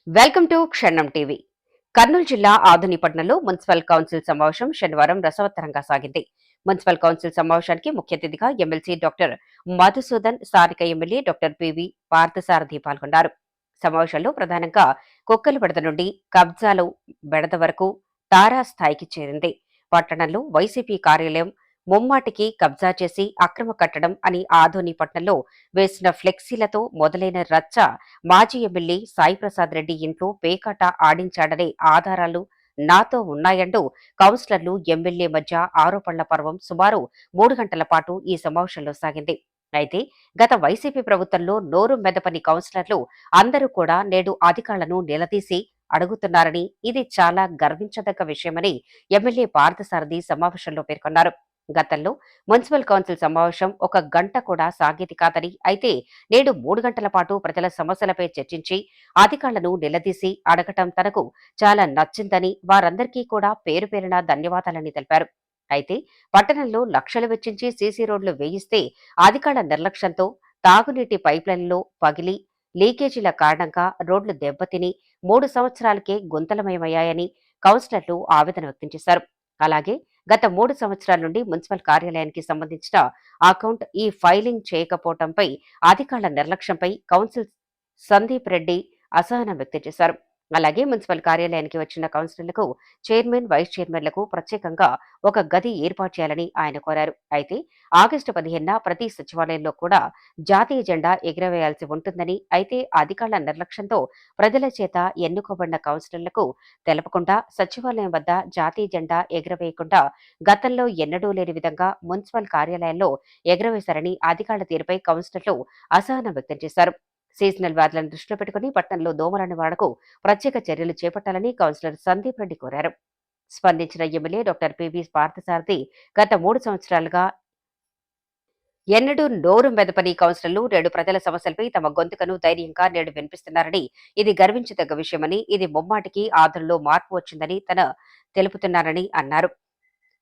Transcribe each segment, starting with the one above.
Welcome to క్షణం TV. Kurnool జిల్లా ఆధునిపట్నంలో municipal council సమావేశం శనివారం రసవత్తరంగా సాగింది. మున్సిపల్ కౌన్సిల్ సమావేశానికి ముఖ్య అతిథిగా ఎమ్మెల్సీ డాక్టర్ మధుసూదన్, స్థానిక ఎమ్మెల్యే డాక్టర్ పివి పార్థసారథి పాల్గొన్నారు. సమావేశంలో ప్రధానంగా కుక్కల బెడద నుండి కబ్జాలు బెడద వరకు తారాస్థాయికి చేరింది. పట్టణంలో వైసీపీ కార్యాలయం ముమ్మాటికి కబ్జా చేసి అక్రమ కట్టడం అని ఆధోనిపట్నంలో వేసిన ఫ్లెక్సీలతో మొదలైన రచ్చ మాజీ ఎమ్మెల్యే సాయిప్రసాద్ రెడ్డి ఇంట్లో పేకాట ఆడించాడనే ఆధారాలు నాతో ఉన్నాయంటూ కౌన్సిలర్లు, ఎమ్మెల్యే మధ్య ఆరోపణల పర్వం సుమారు 3 గంటల పాటు ఈ సమావేశంలో సాగింది. అయితే గత వైసీపీ ప్రభుత్వంలో నోరు మెదపని కౌన్సిలర్లు అందరూ కూడా నేడు అధికారులను నిలదీసి అడుగుతున్నారని, ఇది చాలా గర్వించదగ్గ విషయమని ఎమ్మెల్యే పార్థసారథి సమావేశంలో పేర్కొన్నారు. గతంలో మున్సిపల్ కౌన్సిల్ సమావేశం 1 గంట కూడా సాగేది కాదని, అయితే నేడు 3 గంటల పాటు ప్రజల సమస్యలపై చర్చించి అధికారులను నిలదీసి అడగటం తనకు చాలా నచ్చిందని, వారందరికీ కూడా పేరు పేరున ధన్యవాదాలని తెలిపారు. అయితే పట్టణంలో లక్షలు వెచ్చించి సీసీ రోడ్లు వేయిస్తే అధికారుల నిర్లక్ష్యంతో తాగునీటి పైప్లైన్లో పగిలి లీకేజీల కారణంగా రోడ్లు దెబ్బతిని 3 సంవత్సరాలకే గుంతలమయమయ్యాయని కౌన్సిలర్లు ఆవేదన వ్యక్తం చేశారు. అలాగే గత 3 సంవత్సరాల నుండి మున్సిపల్ కార్యాలయానికి సంబంధించిన అకౌంట్ ఈ ఫైలింగ్ చేయకపోవడంపై అధికారుల నిర్లక్ష్యంపై కౌన్సిల్ సందీప్ రెడ్డి అసహనం వ్యక్తం చేశారు. అలాగే మున్సిపల్ కార్యాలయానికి వచ్చిన కౌన్సిలర్లకు చైర్మన్, వైస్ చైర్మన్లకు ప్రత్యేకంగా ఒక గది ఏర్పాటు చేయాలని ఆయన కోరారు. అయితే ఆగస్టు 15న ప్రతి సచివాలయంలో కూడా జాతీయ జెండా ఎగురవేయాల్సి ఉంటుందని, అయితే అధికారుల నిర్లక్ష్యంతో ప్రజల చేత ఎన్నుకోబడిన కౌన్సిలర్లకు తెలపకుండా సచివాలయం వద్ద జాతీయ జెండా ఎగురవేయకుండా గతంలో ఎన్నడూ లేని విధంగా మున్సిపల్ కార్యాలయంలో ఎగురవేశారని అధికారుల తీరుపై కౌన్సిలర్లు అసహనం వ్యక్తం చేశారు. సీజనల్ వ్యాధులను దృష్టిలో పెట్టుకుని పట్టణంలో దోమల నివారణకు ప్రత్యేక చర్యలు చేపట్టాలని కౌన్సిలర్ సందీప్ రెడ్డి కోరారు. స్పందించిన ఎమ్మెల్యే డాక్టర్ పివి పార్థసారథి గత 3 సంవత్సరాలుగా ఎన్నడూ నోరు మెదపని కౌన్సిలర్లు నేడు ప్రజల సమస్యలపై తమ గొంతుకను ధైర్యంగా నేడు వినిపిస్తున్నారని, ఇది గర్వించదగ్గ విషయమని, ఇది ముమ్మాటికి ఆదరణలో మార్పు వచ్చిందని తెలుపుతున్నారని అన్నారు.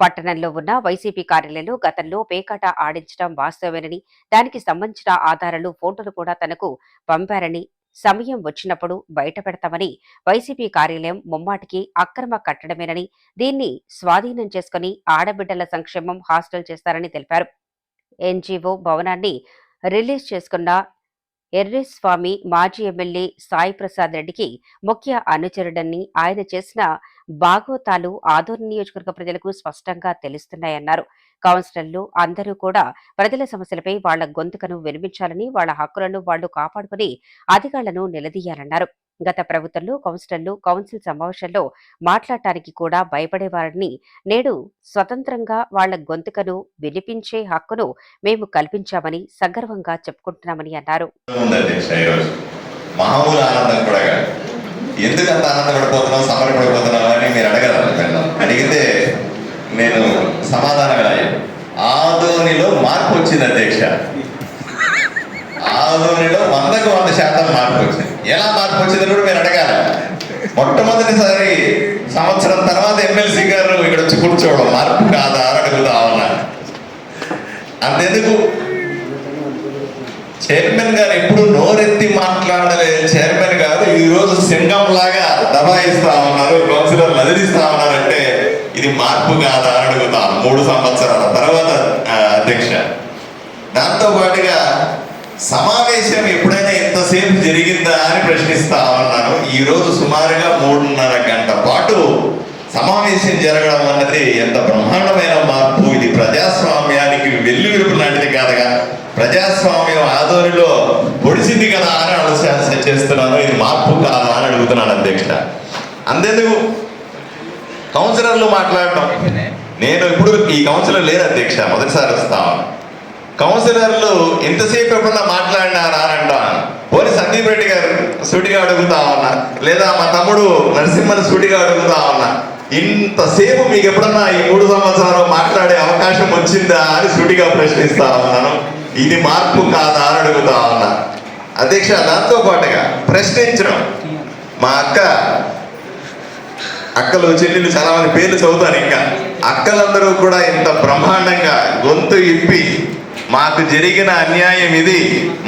పట్టణంలో ఉన్న వైసీపీ కార్యాలయంలో గతంలో పేకాట ఆడించడం వాస్తవమేనని, దానికి సంబంధించిన ఆధారాలు, ఫోటోలు కూడా తనకు పంపారని, సమయం వచ్చినప్పుడు బయటపెడతామని, వైసీపీ కార్యాలయం ముమ్మాటికి అక్రమ కట్టడమేనని, దీన్ని స్వాధీనం చేసుకుని ఆడబిడ్డల సంక్షేమం హాస్టల్ చేస్తారని తెలిపారు. ఎన్జీఓ భవనాన్ని రిలీజ్ చేసుకున్న ఎర్రిస్వామి మాజీ ఎమ్మెల్యే సాయిప్రసాద్ రెడ్డికి ముఖ్య అనుచరుడని, ఆయన చేసిన బాగోతాలు ఆదోని నియోజకవర్గ ప్రజలకు స్పష్టంగా తెలుస్తున్నాయన్నారు. కౌన్సిలర్లు అందరూ కూడా ప్రజల సమస్యలపై వాళ్ల గొంతుకను వినిపించాలని, వాళ్ల హక్కులను వాళ్లు కాపాడుకుని అధికారులను నిలదీయాలన్నారు. గత ప్రభుత్వంలో కౌన్సిలర్లు కౌన్సిల్ సమావేశంలో మాట్లాడటానికి కూడా భయపడేవారని, నేడు స్వతంత్రంగా వాళ్ల గొంతుకను వినిపించే హక్కును మేము కల్పించామని సగర్వంగా చెప్పుకుంటున్నామని అన్నారు. ఎందుకు అంత ఆనందపడిపోతున్నావు, సమరపడిపోతున్నావు అని మీరు అడగలరు. అడిగితే నేను సమాధానం ఆదోనిలో మార్పు వచ్చింది అధ్యక్ష. ఆదోనిలో 100% మార్పు వచ్చింది. ఎలా మార్పు వచ్చిందని కూడా మీరు అడగాలి. మొట్టమొదటిసారి సంవత్సరం తర్వాత ఎమ్మెల్సీ గారు ఇక్కడ వచ్చి కూర్చోవడం మార్పు కాదా అని అడుగుతా ఉన్నా. అంతెందుకు చైర్మన్ గారు ఎప్పుడు నోరెత్తి మాట్లాడలేదు. చైర్మన్ గారు ఈ రోజు సింగం లాగా దబాయిస్తా ఉన్నారు, కౌన్సిలర్లు నదిలిస్తా ఉన్నారంటే ఇది మార్పు కాదా అని అడుగుతాను. 3 సంవత్సరాల తర్వాత అధ్యక్ష. దాంతో పాటుగా సమావేశం ఎప్పుడైనా ఎంతసేపు జరిగిందా అని ప్రశ్నిస్తా ఉన్నాను. ఈ రోజు సుమారుగా 3.5 గంట పాటు సమావేశం జరగడం అన్నది ఎంత బ్రహ్మాండమైన మార్పు. ఇది ప్రజాస్వామ్యానికి వెల్లువిరుపు లాంటిది కాదుగా, ప్రజాస్వామ్యం ఆదోనిలో పొడిచింది కదా అని ఆలోచన చేస్తున్నాను. ఇది మార్పు కాదా అని అడుగుతున్నాను అధ్యక్ష. అంతేందుకు కౌన్సిలర్లు మాట్లాడటం, నేను ఇప్పుడు ఈ కౌన్సిలర్ లేరు అధ్యక్ష, మొదటిసారి వస్తాను. కౌన్సిలర్లు ఎంతసేపు ఎప్పుడన్నా మాట్లాడినారా అని అంటాను. పోనీ సందీప్ రెడ్డి గారు సూటిగా అడుగుతా ఉన్నా, లేదా మా తమ్ముడు నరసింహన్ సూటిగా అడుగుతా ఉన్నా, ఇంతసేపు మీకు ఎప్పుడన్నా ఈ 3 సంవత్సరాలు మాట్లాడే అవకాశం వచ్చిందా అని సూటిగా ప్రశ్నిస్తా ఉన్నాను. ఇది మార్పు కాదా అని అడుగుతా ఉన్నా అధ్యక్ష. దాంతో పాటుగా ప్రశ్నించడం, మా అక్కలు చెల్లెళ్ళు చాలా మంది పేర్లు చదువుతాను. ఇంకా అక్కలందరూ కూడా ఇంత బ్రహ్మాండంగా గొంతు ఇప్పి మాకు జరిగిన అన్యాయం ఇది,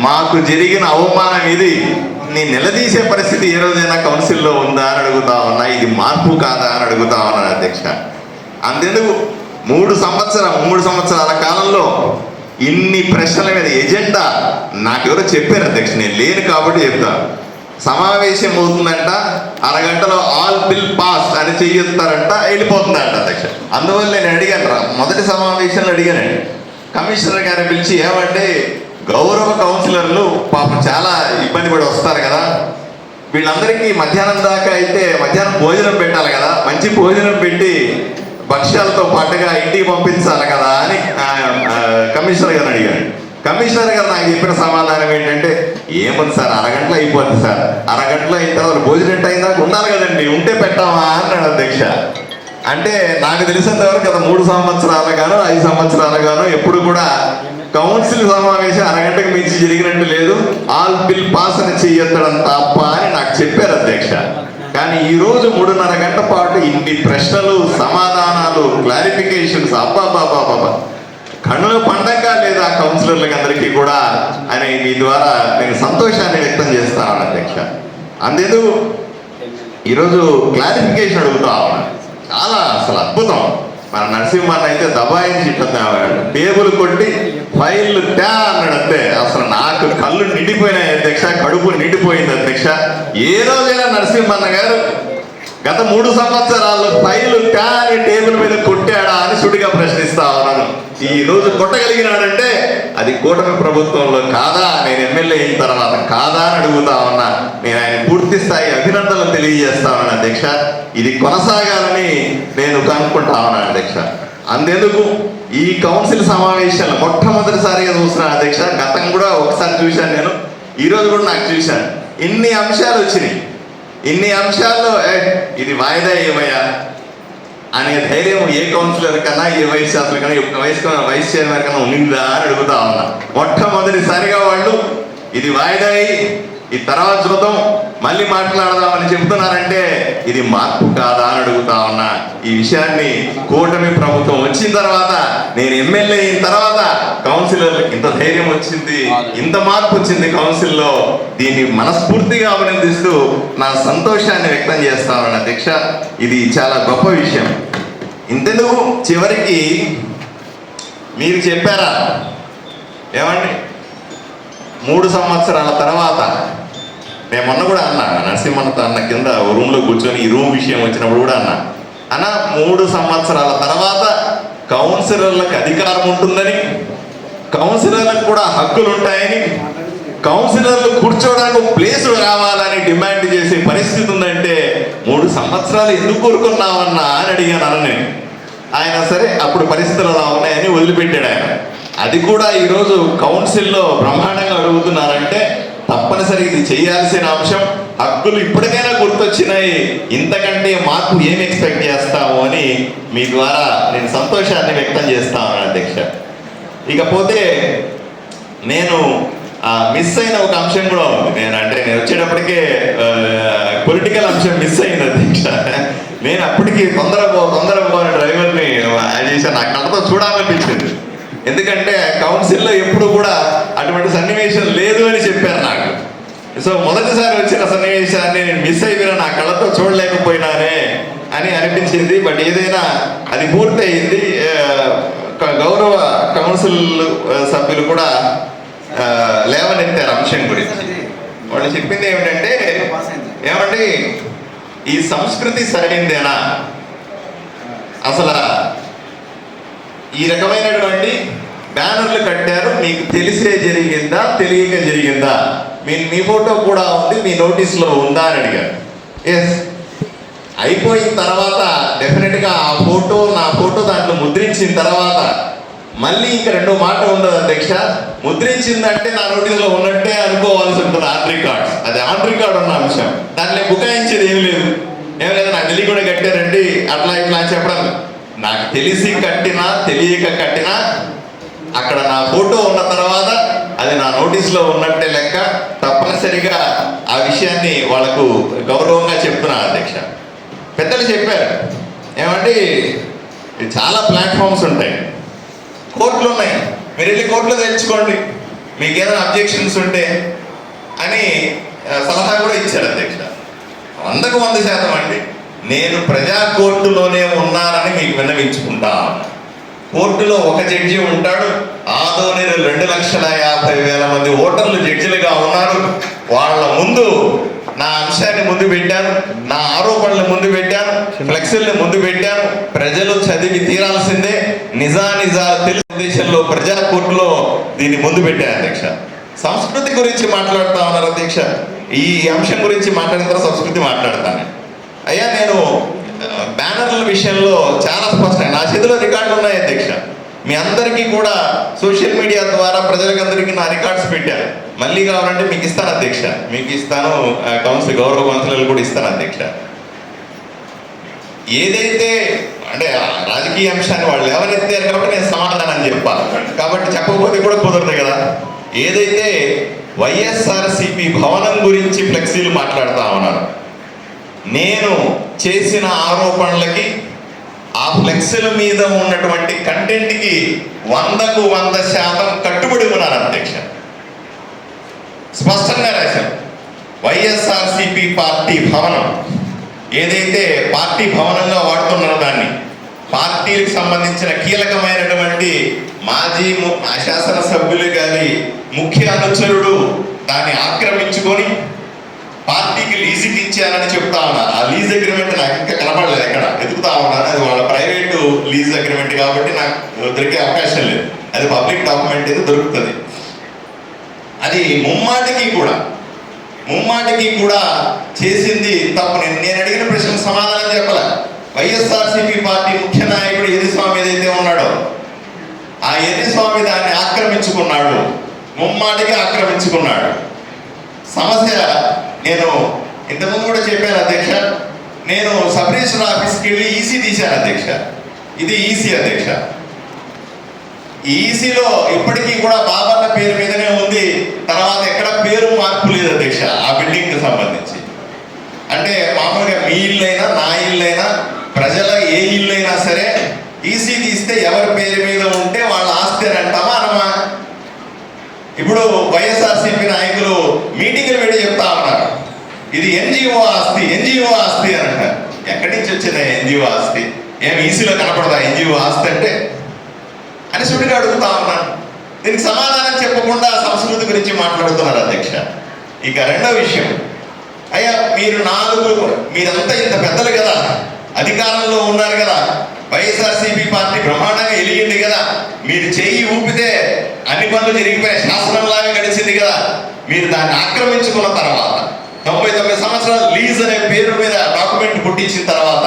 మాకు జరిగిన అవమానం ఇది, నీ నిలదీసే పరిస్థితి ఏ రోజైనా కౌన్సిల్లో ఉందా అని అడుగుతా ఉన్నా. ఇది మార్పు కాదా అని అడుగుతా ఉన్నాను అధ్యక్ష. అంతెందుకు 3 సంవత్సరాల కాలంలో ఇన్ని ప్రశ్నల మీద ఎజెండా నాకెవరో చెప్పారు అధ్యక్ష, నేను లేను కాబట్టి చెప్తాను. సమావేశం అవుతుందంట, అరగంటలో ఆల్ బిల్ పాస్ అని చెయ్యిస్తారంట, వెళ్ళిపోతుందంట అధ్యక్ష. అందువల్ల నేను అడిగాను, మొదటి సమావేశంలో అడిగానండి కమిషనర్ గారిని పిలిచి, ఏమంటే గౌరవ కౌన్సిలర్లు పాపం చాలా ఇబ్బంది పడి వస్తారు కదా, వీళ్ళందరికీ మధ్యాహ్నం దాకా అయితే మధ్యాహ్నం భోజనం పెట్టాలి కదా, మంచి భోజనం పెట్టి భక్ష్యాలతో పాటుగా ఇంటికి పంపించాలి కదా అని కమిషనర్ గారిని అడిగాను. కమిషనర్ గారు నాకు చెప్పిన సమాధానం ఏంటంటే, ఏముంది సార్, అరగంటలో అయిపోద్ది సార్, అరగంటలో అయిన తర్వాత భోజనం అయిన దాకా ఉండాలి కదండి, ఉంటే పెట్టామా అన్నాడు అధ్యక్ష. అంటే నాకు తెలిసినంతవరకు గత 3 సంవత్సరాలుగానో 5 సంవత్సరాలుగానో ఎప్పుడు కూడా కౌన్సిల్ సమావేశం అరగంటకు మించి జరిగినట్టు లేదు, ఆల్ బిల్ పాస్ అని చెయ్యొద్దడం తప్ప అని నాకు చెప్పారు అధ్యక్ష. కానీ ఈ రోజు 3.5 గంటల పాటు ఇన్ని ప్రశ్నలు, సమాధానాలు, క్లారిఫికేషన్స్, అబ్బాబాబాబా కన్నుల పండగ లేదా కౌన్సిలర్లకు అందరికీ కూడా అని మీ ద్వారా నేను సంతోషాన్ని వ్యక్తం చేస్తాను అధ్యక్ష. అంతేందుకు ఈరోజు క్లారిఫికేషన్ అడుగుతా ఉన్నాను, చాలా అసలు అద్భుతం. మన నరసింహన్ అయితే దబాయించి టేబుల్ కొట్టి ఫైల్ త్యా అన్నాడంతే. అసలు నాకు కళ్ళు నిండిపోయినాయి అధ్యక్ష, కడుపు నిండిపోయింది అధ్యక్ష. ఏ రోజైనా నరసింహన్న గారు గత 3 సంవత్సరాల్లో ఫైలు త్యా అని టేబుల్ మీద కొట్టాడా అని సుడిగా ప్రశ్నిస్తా ఉన్నాను. ఈ రోజు కొట్టగలిగినాడంటే అది కూటమి ప్రభుత్వంలో కాదా, నేను ఎమ్మెల్యే అయిన తర్వాత కాదా అని అడుగుతా ఉన్నా. నేను ఆయన పూర్తి స్థాయి అభినందనలు తెలియజేస్తా ఉన్నాను అధ్యక్ష. ఇది కొనసాగాలని నేను కనుక్కుంటా ఉన్నాను అధ్యక్ష. అంతెందుకు ఈ కౌన్సిల్ సమావేశాలు మొట్టమొదటిసారిగా చూస్తున్నాను అధ్యక్ష. గతం కూడా ఒకసారి చూశాను నేను, ఈరోజు కూడా నాకు చూశాను. ఇన్ని అంశాలు వచ్చినాయి, ఇన్ని అంశాల్లో ఇది వాయిదా ఏమయ్యా అనే ధైర్యం ఏ కౌన్సిలర్ కన్నా, ఏ వైస్ ఛాన్సలర్ కన్నా, వైస్ చైర్మన్ కన్నా ఉండిందా అని అడుగుతా ఉన్నా. మొట్టమొదటిసారిగా వాళ్ళు ఇది వాయిదా అయ్యి ఈ తర్వాత చూద్దాం మళ్ళీ మాట్లాడదామని చెప్తున్నారంటే ఇది మార్పు కాదా అని అడుగుతా ఉన్నా. ఈ విషయాన్ని కూటమి ప్రభుత్వం వచ్చిన తర్వాత, నేను ఎమ్మెల్యే అయిన తర్వాత కౌన్సిలర్లకు ఇంత ధైర్యం వచ్చింది, ఇంత మార్పు వచ్చింది కౌన్సిల్లో. దీన్ని మనస్ఫూర్తిగా అభినందిస్తూ నా సంతోషాన్ని వ్యక్తం చేస్తా ఉన్నాను అధ్యక్ష. ఇది చాలా గొప్ప విషయం. ఇంతెందుకు చివరికి మీరు చెప్పారా ఏమండి, 3 సంవత్సరాల తర్వాత నేను మొన్న కూడా అన్నా, నరసింహన్నతో అన్న కింద రూమ్లో కూర్చొని ఈ రూమ్ విషయం వచ్చినప్పుడు కూడా అన్న 3 సంవత్సరాల తర్వాత కౌన్సిలర్లకు అధికారం ఉంటుందని, కౌన్సిలర్లకు కూడా హక్కులు ఉంటాయని, కౌన్సిలర్లు కూర్చోవడానికి ప్లేస్ కావాలని డిమాండ్ చేసే పరిస్థితి ఉందంటే 3 సంవత్సరాలు ఎందుకు కోరుకున్నామన్నా అని అడిగాను అన్న. ఆయన సరే అప్పుడు పరిస్థితులు అలా ఉన్నాయని వదిలిపెట్టాడు ఆయన. అది కూడా ఈరోజు కౌన్సిల్లో బ్రహ్మాండంగా అడుగుతున్నారంటే తప్పనిసరి ఇది చేయాల్సిన అంశం. హక్కులు ఇప్పటికైనా గుర్తొచ్చినాయి, ఇంతకంటే మార్పు ఏం ఎక్స్పెక్ట్ చేస్తాము అని మీ ద్వారా నేను సంతోషాన్ని వ్యక్తం చేస్తాను అధ్యక్ష. ఇకపోతే నేను మిస్ అయిన ఒక అంశం కూడా ఉంది. నేను వచ్చేటప్పటికే పొలిటికల్ అంశం మిస్ అయింది అధ్యక్ష. నేను అప్పటికి తొందరగా డ్రైవర్ని చేశాను, నాకు కళ్ళతో చూడాలనిపించింది. ఎందుకంటే కౌన్సిల్లో ఎప్పుడు కూడా అటువంటి సన్నివేశం లేదు అని చెప్పారు నాకు. సో మొదటిసారి వచ్చిన సన్నివేశాన్ని నేను మిస్ అయిపోయినా, నా కళ్ళతో చూడలేకపోయినానే అని అనిపించింది. బట్ ఏదైనా అది పూర్తయింది. గౌరవ కౌన్సిల్ సభ్యులు కూడా లేవనెత్తారు అంశం గురించి. వాళ్ళు చెప్పింది ఏమిటంటే, ఏమంటే ఈ సంస్కృతి సరైందేనా, అసలు ఈ రకమైనటువంటి బ్యానర్లు కట్టారు, మీకు తెలిసే జరిగిందా తెలియక జరిగిందా, మీ ఫోటో కూడా ఉంది, మీ నోటీస్లో ఉందా అని అడిగారు. ఎస్, అయిపోయిన తర్వాత డెఫినెట్గా ఆ ఫోటో, నా ఫోటో దాంట్లో ముద్రించిన తర్వాత మళ్ళీ ఇంకా 2 మాట ఉండదు అధ్యక్ష. ముద్రించిందంటే నా నోటీస్లో ఉన్నట్టే అనుకోవాల్సి ఉంటుంది. ఆన్ రికార్డ్స్, అది ఆన్ రికార్డ్ ఉన్న అంశం, దాంట్లో బుకాయించేది ఏమి లేదు. నాకు తెలియకుండా కట్టారండి అట్లా ఇట్లా చెప్పడం. నాకు తెలిసి కట్టినా తెలియక కట్టినా అక్కడ నా ఫోటో ఉన్న తర్వాత అది నా నోటీస్లో ఉన్నట్టే లెక్క. తప్పనిసరిగా ఆ విషయాన్ని వాళ్ళకు గౌరవంగా చెప్తున్నా అధ్యక్ష. పెద్దలు చెప్పారు ఏమంటే చాలా ప్లాట్ఫామ్స్ ఉంటాయి, కోర్టులు ఉన్నాయి, మీరు వెళ్ళి కోర్టులో తెచ్చుకోండి మీకు ఏదైనా అబ్జెక్షన్స్ ఉంటే అని సలహా కూడా ఇచ్చారు అధ్యక్ష. 100% అండి. నేను ప్రజా కోర్టులోనే ఉన్నానని మీకు విన్నవించుకుంటాను. కోర్టులో ఒక జడ్జి ఉంటాడు. ఆదోనిలో 2,50,000 మంది ఓటర్లు జడ్జిలుగా ఉన్నారు. వాళ్ళ ముందు నా అంశాన్ని ముందు పెట్టాను, నా ఆరోపణలు ముందు పెట్టాను, ఫ్లెక్సీల్ని ముందు పెట్టాను. ప్రజలు చదివి తీరాల్సిందే. నిజాలు తెలుగు దేశంలో ప్రజా కోర్టులో దీన్ని ముందు పెట్టాను అధ్యక్ష. సంస్కృతి గురించి మాట్లాడుతా ఉన్నారు అధ్యక్ష. ఈ అంశం గురించి మాట్లాడిన తర్వాత సంస్కృతి మాట్లాడతాను. అయ్యా, నేను బ్యానర్ల విషయంలో చాలా స్పష్టంగా నా చేతిలో రికార్డులు ఉన్నాయి అధ్యక్ష. మీ అందరికీ కూడా సోషల్ మీడియా ద్వారా ప్రజలకందరికీ నా రికార్డ్స్ పెట్టాను. మళ్ళీ కావాలంటే మీకు ఇస్తాను అధ్యక్ష, మీకు ఇస్తాను. గౌరవ కౌన్సిలర్లు కూడా ఇస్తాను అధ్యక్ష. ఏదైతే అంటే రాజకీయ అంశాన్ని వాళ్ళు ఎవరెత్తారు కాబట్టి నేను సమాధానం చెప్పాలి, కాబట్టి చెప్పకపోతే కూడా కుదరదు కదా. ఏదైతే వైఎస్ఆర్సీపీ భవనం గురించి ఫ్లెక్సీలు మాట్లాడుతూ ఉన్నారు, నేను చేసిన ఆరోపణలకి ఆ ఫ్లెక్సీల మీద ఉన్నటువంటి కంటెంట్కి 100% కట్టుబడి ఉన్నాను అధ్యక్ష. స్పష్టంగా రాశాను. వైఎస్ఆర్సీపీ పార్టీ భవనం ఏదైతే పార్టీ భవనంగా వాడుతున్నారో దాన్ని పార్టీలకు సంబంధించిన కీలకమైనటువంటి మాజీ శాసనసభ్యులు గారి ముఖ్య అనుచరుడు దాన్ని ఆక్రమించుకొని పార్టీకి లీజుకి ఇచ్చానని చెప్తా ఉన్నారు. ఆ లీజ్ అగ్రిమెంట్ నాకు ఇంకా కనపడలేదు, ఎక్కడ ఎదుగుతా ఉన్నాను. అది వాళ్ళ ప్రైవేటు లీజ్ అగ్రిమెంట్ కాబట్టి నాకు దొరికే అవకాశం లేదు. అది పబ్లిక్ డాక్యుమెంట్ అయితే దొరుకుతుంది. అది ముమ్మాటికి కూడా చేసింది తప్పు. నేను అడిగిన ప్రశ్నకు సమాధానం చెప్పలే. వైఎస్ఆర్సీపీ పార్టీ ముఖ్య నాయకుడు యదిస్వామి ఏదైతే ఉన్నాడో ఆ యదిస్వామి దాన్ని ఆక్రమించుకున్నాడు, ముమ్మాటికి ఆక్రమించుకున్నాడు. సమస్య నేను ఇంతకుముందు కూడా చెప్పాను అధ్యక్ష. నేను సబ్ రిజిస్టర్ ఆఫీస్కి వెళ్ళి ఈసీ తీశాను అధ్యక్ష. ఇది ఈసీ అధ్యక్ష. ఈ ఈసీలో ఇప్పటికీ కూడా బాబన్న పేరు మీదనే ఉంది. తర్వాత ఎక్కడ పేరు మార్పు లేదు అధ్యక్ష ఆ బిల్డింగ్కి సంబంధించి. అంటే మామూలుగా మీ ఇల్లైనా నా ఇల్లైనా ప్రజల ఏ ఇల్లైనా సరే ఈసీ తీస్తే ఎవరి పేరు మీద ఉంటే వాళ్ళ ఆస్తి అని అంటామా అనమా? ఇప్పుడు వైఎస్ఆర్సీపీ నాయకులు మీటింగ్లు పెట్టి చెప్తా ఉన్నారు, ఇది ఎన్జిఓ ఆస్తి అని అంటారు. ఎక్కడి నుంచి వచ్చింది ఎన్జిఓ ఆస్తి? ఏం ఈసీలో కనపడదా ఎన్జిఓ ఆస్తి అంటే అని సుడిగా అడుగుతా ఉన్నాను. దీనికి సమాధానం చెప్పకుండా సంస్కృతి గురించి మాట్లాడుతున్నారు అధ్యక్ష. ఇక రెండో విషయం, అయ్యా మీరంతా ఇంత పెద్దలు కదా, అధికారంలో ఉన్నారు కదా, వైఎస్ఆర్సీపీ పార్టీ బ్రహ్మాండంగా ఎలిగింది కదా, మీరు చెయ్యి ఊపితే అన్ని పనులు జరిగిపోయే శాసనంలాగా గడిచింది కదా. మీరు దాన్ని ఆక్రమించుకున్న తర్వాత 99 సంవత్సరాలు లీజ్ అనే పేరు మీద డాక్యుమెంట్ పుట్టించిన తర్వాత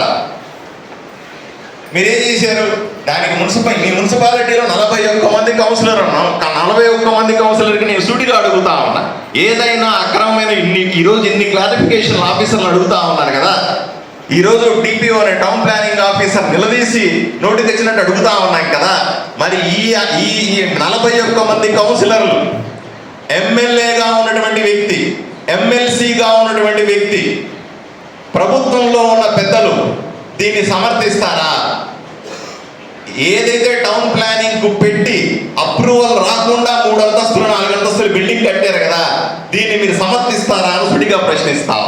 మీరేం చేశారు? దానికి మీ మున్సిపాలిటీలో 41 మంది కౌన్సిలర్ ఉన్నాం. 41 మంది కౌన్సిలర్కి నేను సూటిగా అడుగుతా ఉన్నా, ఏదైనా అక్రమమైన ఈరోజు ఇన్ని క్లారిఫికేషన్ ఆఫీసర్లు అడుగుతా ఉన్నారు కదా. ఈరోజు డిపిఓ అనే టౌన్ ప్లానింగ్ ఆఫీసర్ నిలదీసి నోటి తెచ్చినట్టు అడుగుతా ఉన్నాం కదా. మరి ఈ 41 మంది కౌన్సిలర్లు ఎమ్మెల్యేగా ఉన్నటువంటి వ్యక్తి, ఎమ్మెల్సీగా ఉన్నటువంటి వ్యక్తి, ప్రభుత్వంలో ఉన్న పెద్దలు దీన్ని సమర్థిస్తారా? ఏదైతే టౌన్ ప్లానింగ్ కు పెట్టి అప్రూవల్ రాకుండా 3 అంతస్తులు 4 అంతస్తులు బిల్డింగ్ కట్టారు కదా, దీన్ని మీరు సమర్థిస్తారా అని సుడిగా ప్రశ్నిస్తాం.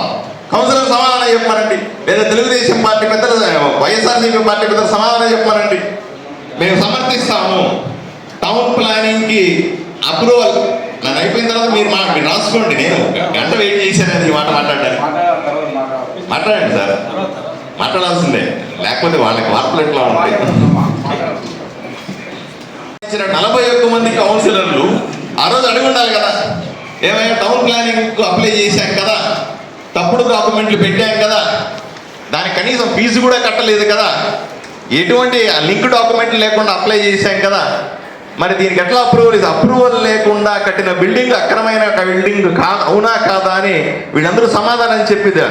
కౌన్సిలర్ సమాధానం చెప్పమనండి, లేదా తెలుగుదేశం పార్టీ పెద్దలు, వైఎస్ఆర్సీపీ పార్టీ పెద్దలు సమాధానం చెప్పమనండి. మేము సమర్థిస్తాము. టౌన్ ప్లానింగ్ కి అప్రూవల్ నన్ను అయిపోయిన తర్వాత మీరు రాసుకోండి. నేను గంట వెయిట్ చేశాను ఈ మాట మాట్లాడడానికి. మాట్లాడండి సార్, మాట్లాడాల్సిందే, లేకపోతే వాళ్ళకి వార్తలు ఎట్లా ఉంటాయి. 41 మంది కౌన్సిలర్లు ఆ రోజు అడిగి ఉండాలి కదా, ఏమైనా టౌన్ ప్లానింగ్ అప్లై చేశాం కదా, తప్పుడు డాక్యుమెంట్లు పెట్టాం కదా, దానికి కనీసం ఫీజు కూడా కట్టలేదు కదా, ఎటువంటి లింక్ డాక్యుమెంట్లు లేకుండా అప్లై చేశాం కదా, మరి దీనికి ఎట్లా అప్రూవల్ లేకుండా కట్టిన బిల్డింగ్ అక్రమైన బిల్డింగ్ అవునా కాదా అని వీళ్ళందరూ సమాధానం చెప్పిదా.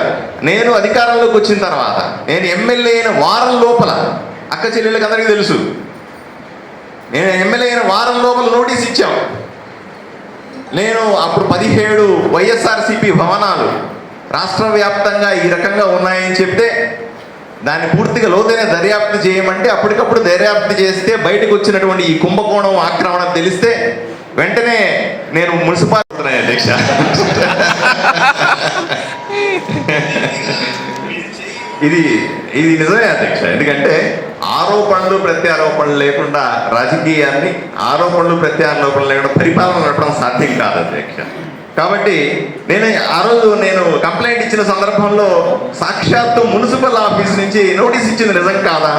నేను అధికారంలోకి వచ్చిన తర్వాత, నేను ఎమ్మెల్యే అయిన వారం లోపల, అక్క చెల్లెళ్ళకి అందరికీ తెలుసు, నేను ఎమ్మెల్యే అయిన వారం లోపల నోటీస్ ఇచ్చాం. నేను అప్పుడు 17 వైఎస్ఆర్సీపీ భవనాలు రాష్ట్ర వ్యాప్తంగా ఈ రకంగా ఉన్నాయని చెప్తే దాన్ని పూర్తిగా లోతైన దర్యాప్తు చేయమంటే అప్పటికప్పుడు దర్యాప్తు చేస్తే బయటకు వచ్చినటువంటి ఈ కుంభకోణం ఆక్రమణ తెలిస్తే వెంటనే నేను మున్సిపాలిటీ అధ్యక్ష. ఇది నిజమే అధ్యక్ష. ఎందుకంటే ఆరోపణలు ప్రత్యారోపణలు లేకుండా రాజకీయాన్ని, ఆరోపణలు ప్రత్యారోపణలు లేకుండా పరిపాలన నడపడం సాధ్యం కాదు అధ్యక్ష. కాబట్టి ఆ రోజు నేను కంప్లైంట్ ఇచ్చిన సందర్భంలో సాక్షాత్తు మున్సిపల్ ఆఫీస్ నుంచి నోటీస్ ఇచ్చింది నిజం కాదా,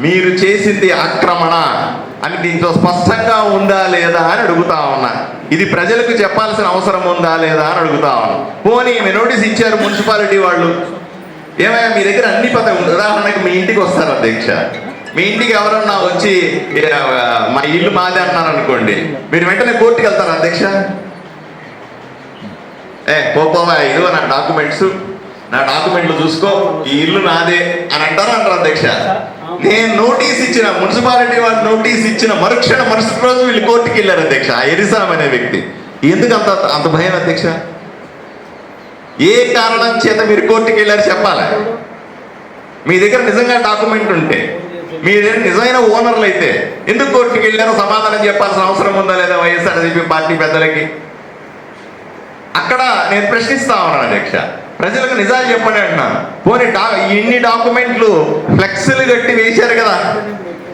మీరు చేసింది ఆక్రమణ అని దీంట్లో స్పష్టంగా ఉందా లేదా అని అడుగుతా ఉన్నా. ఇది ప్రజలకు చెప్పాల్సిన అవసరం ఉందా లేదా అని అడుగుతా ఉన్నా. పోనీ మీ నోటీస్ ఇచ్చారు మున్సిపాలిటీ వాళ్ళు, ఏమైనా మీ దగ్గర అన్ని ఉదాహరణకు మీ ఇంటికి వస్తారు అధ్యక్ష, మీ ఇంటికి ఎవరన్నా వచ్చి మా ఇల్లు మాదే అన్నారు అనుకోండి, మీరు వెంటనే కోర్టుకి వెళ్తారు అధ్యక్ష. పోవా, ఇదిగో నా డాక్యుమెంట్లు చూసుకో, ఈ ఇల్లు నాదే అని అంటారు అధ్యక్ష. నేను నోటీస్ ఇచ్చిన, మున్సిపాలిటీ వాళ్ళు నోటీస్ ఇచ్చిన మరుసటి రోజు వీళ్ళు కోర్టుకి వెళ్ళారు అధ్యక్ష. ఆ ఎరిసాం అనే వ్యక్తి. ఎందుకు అంత భయం అధ్యక్ష? ఏ కారణం చేత మీరు కోర్టుకి వెళ్ళారు చెప్పాలి. మీ దగ్గర నిజంగా డాక్యుమెంట్ ఉంటే, మీ దగ్గర నిజమైన ఓనర్లు అయితే ఎందుకు కోర్టుకి వెళ్ళారో సమాధానం చెప్పాల్సిన అవసరం ఉందా లేదా వైఎస్ఆర్సీపీ పార్టీ పెద్దలకి? అక్కడ నేను ప్రశ్నిస్తా ఉన్నాను అధ్యక్ష. ప్రజలకు నిజాలు చెప్పండి అంటున్నాను. పోనీ ఇన్ని డాక్యుమెంట్లు ఫ్లెక్స్లు కట్టి వేశారు కదా,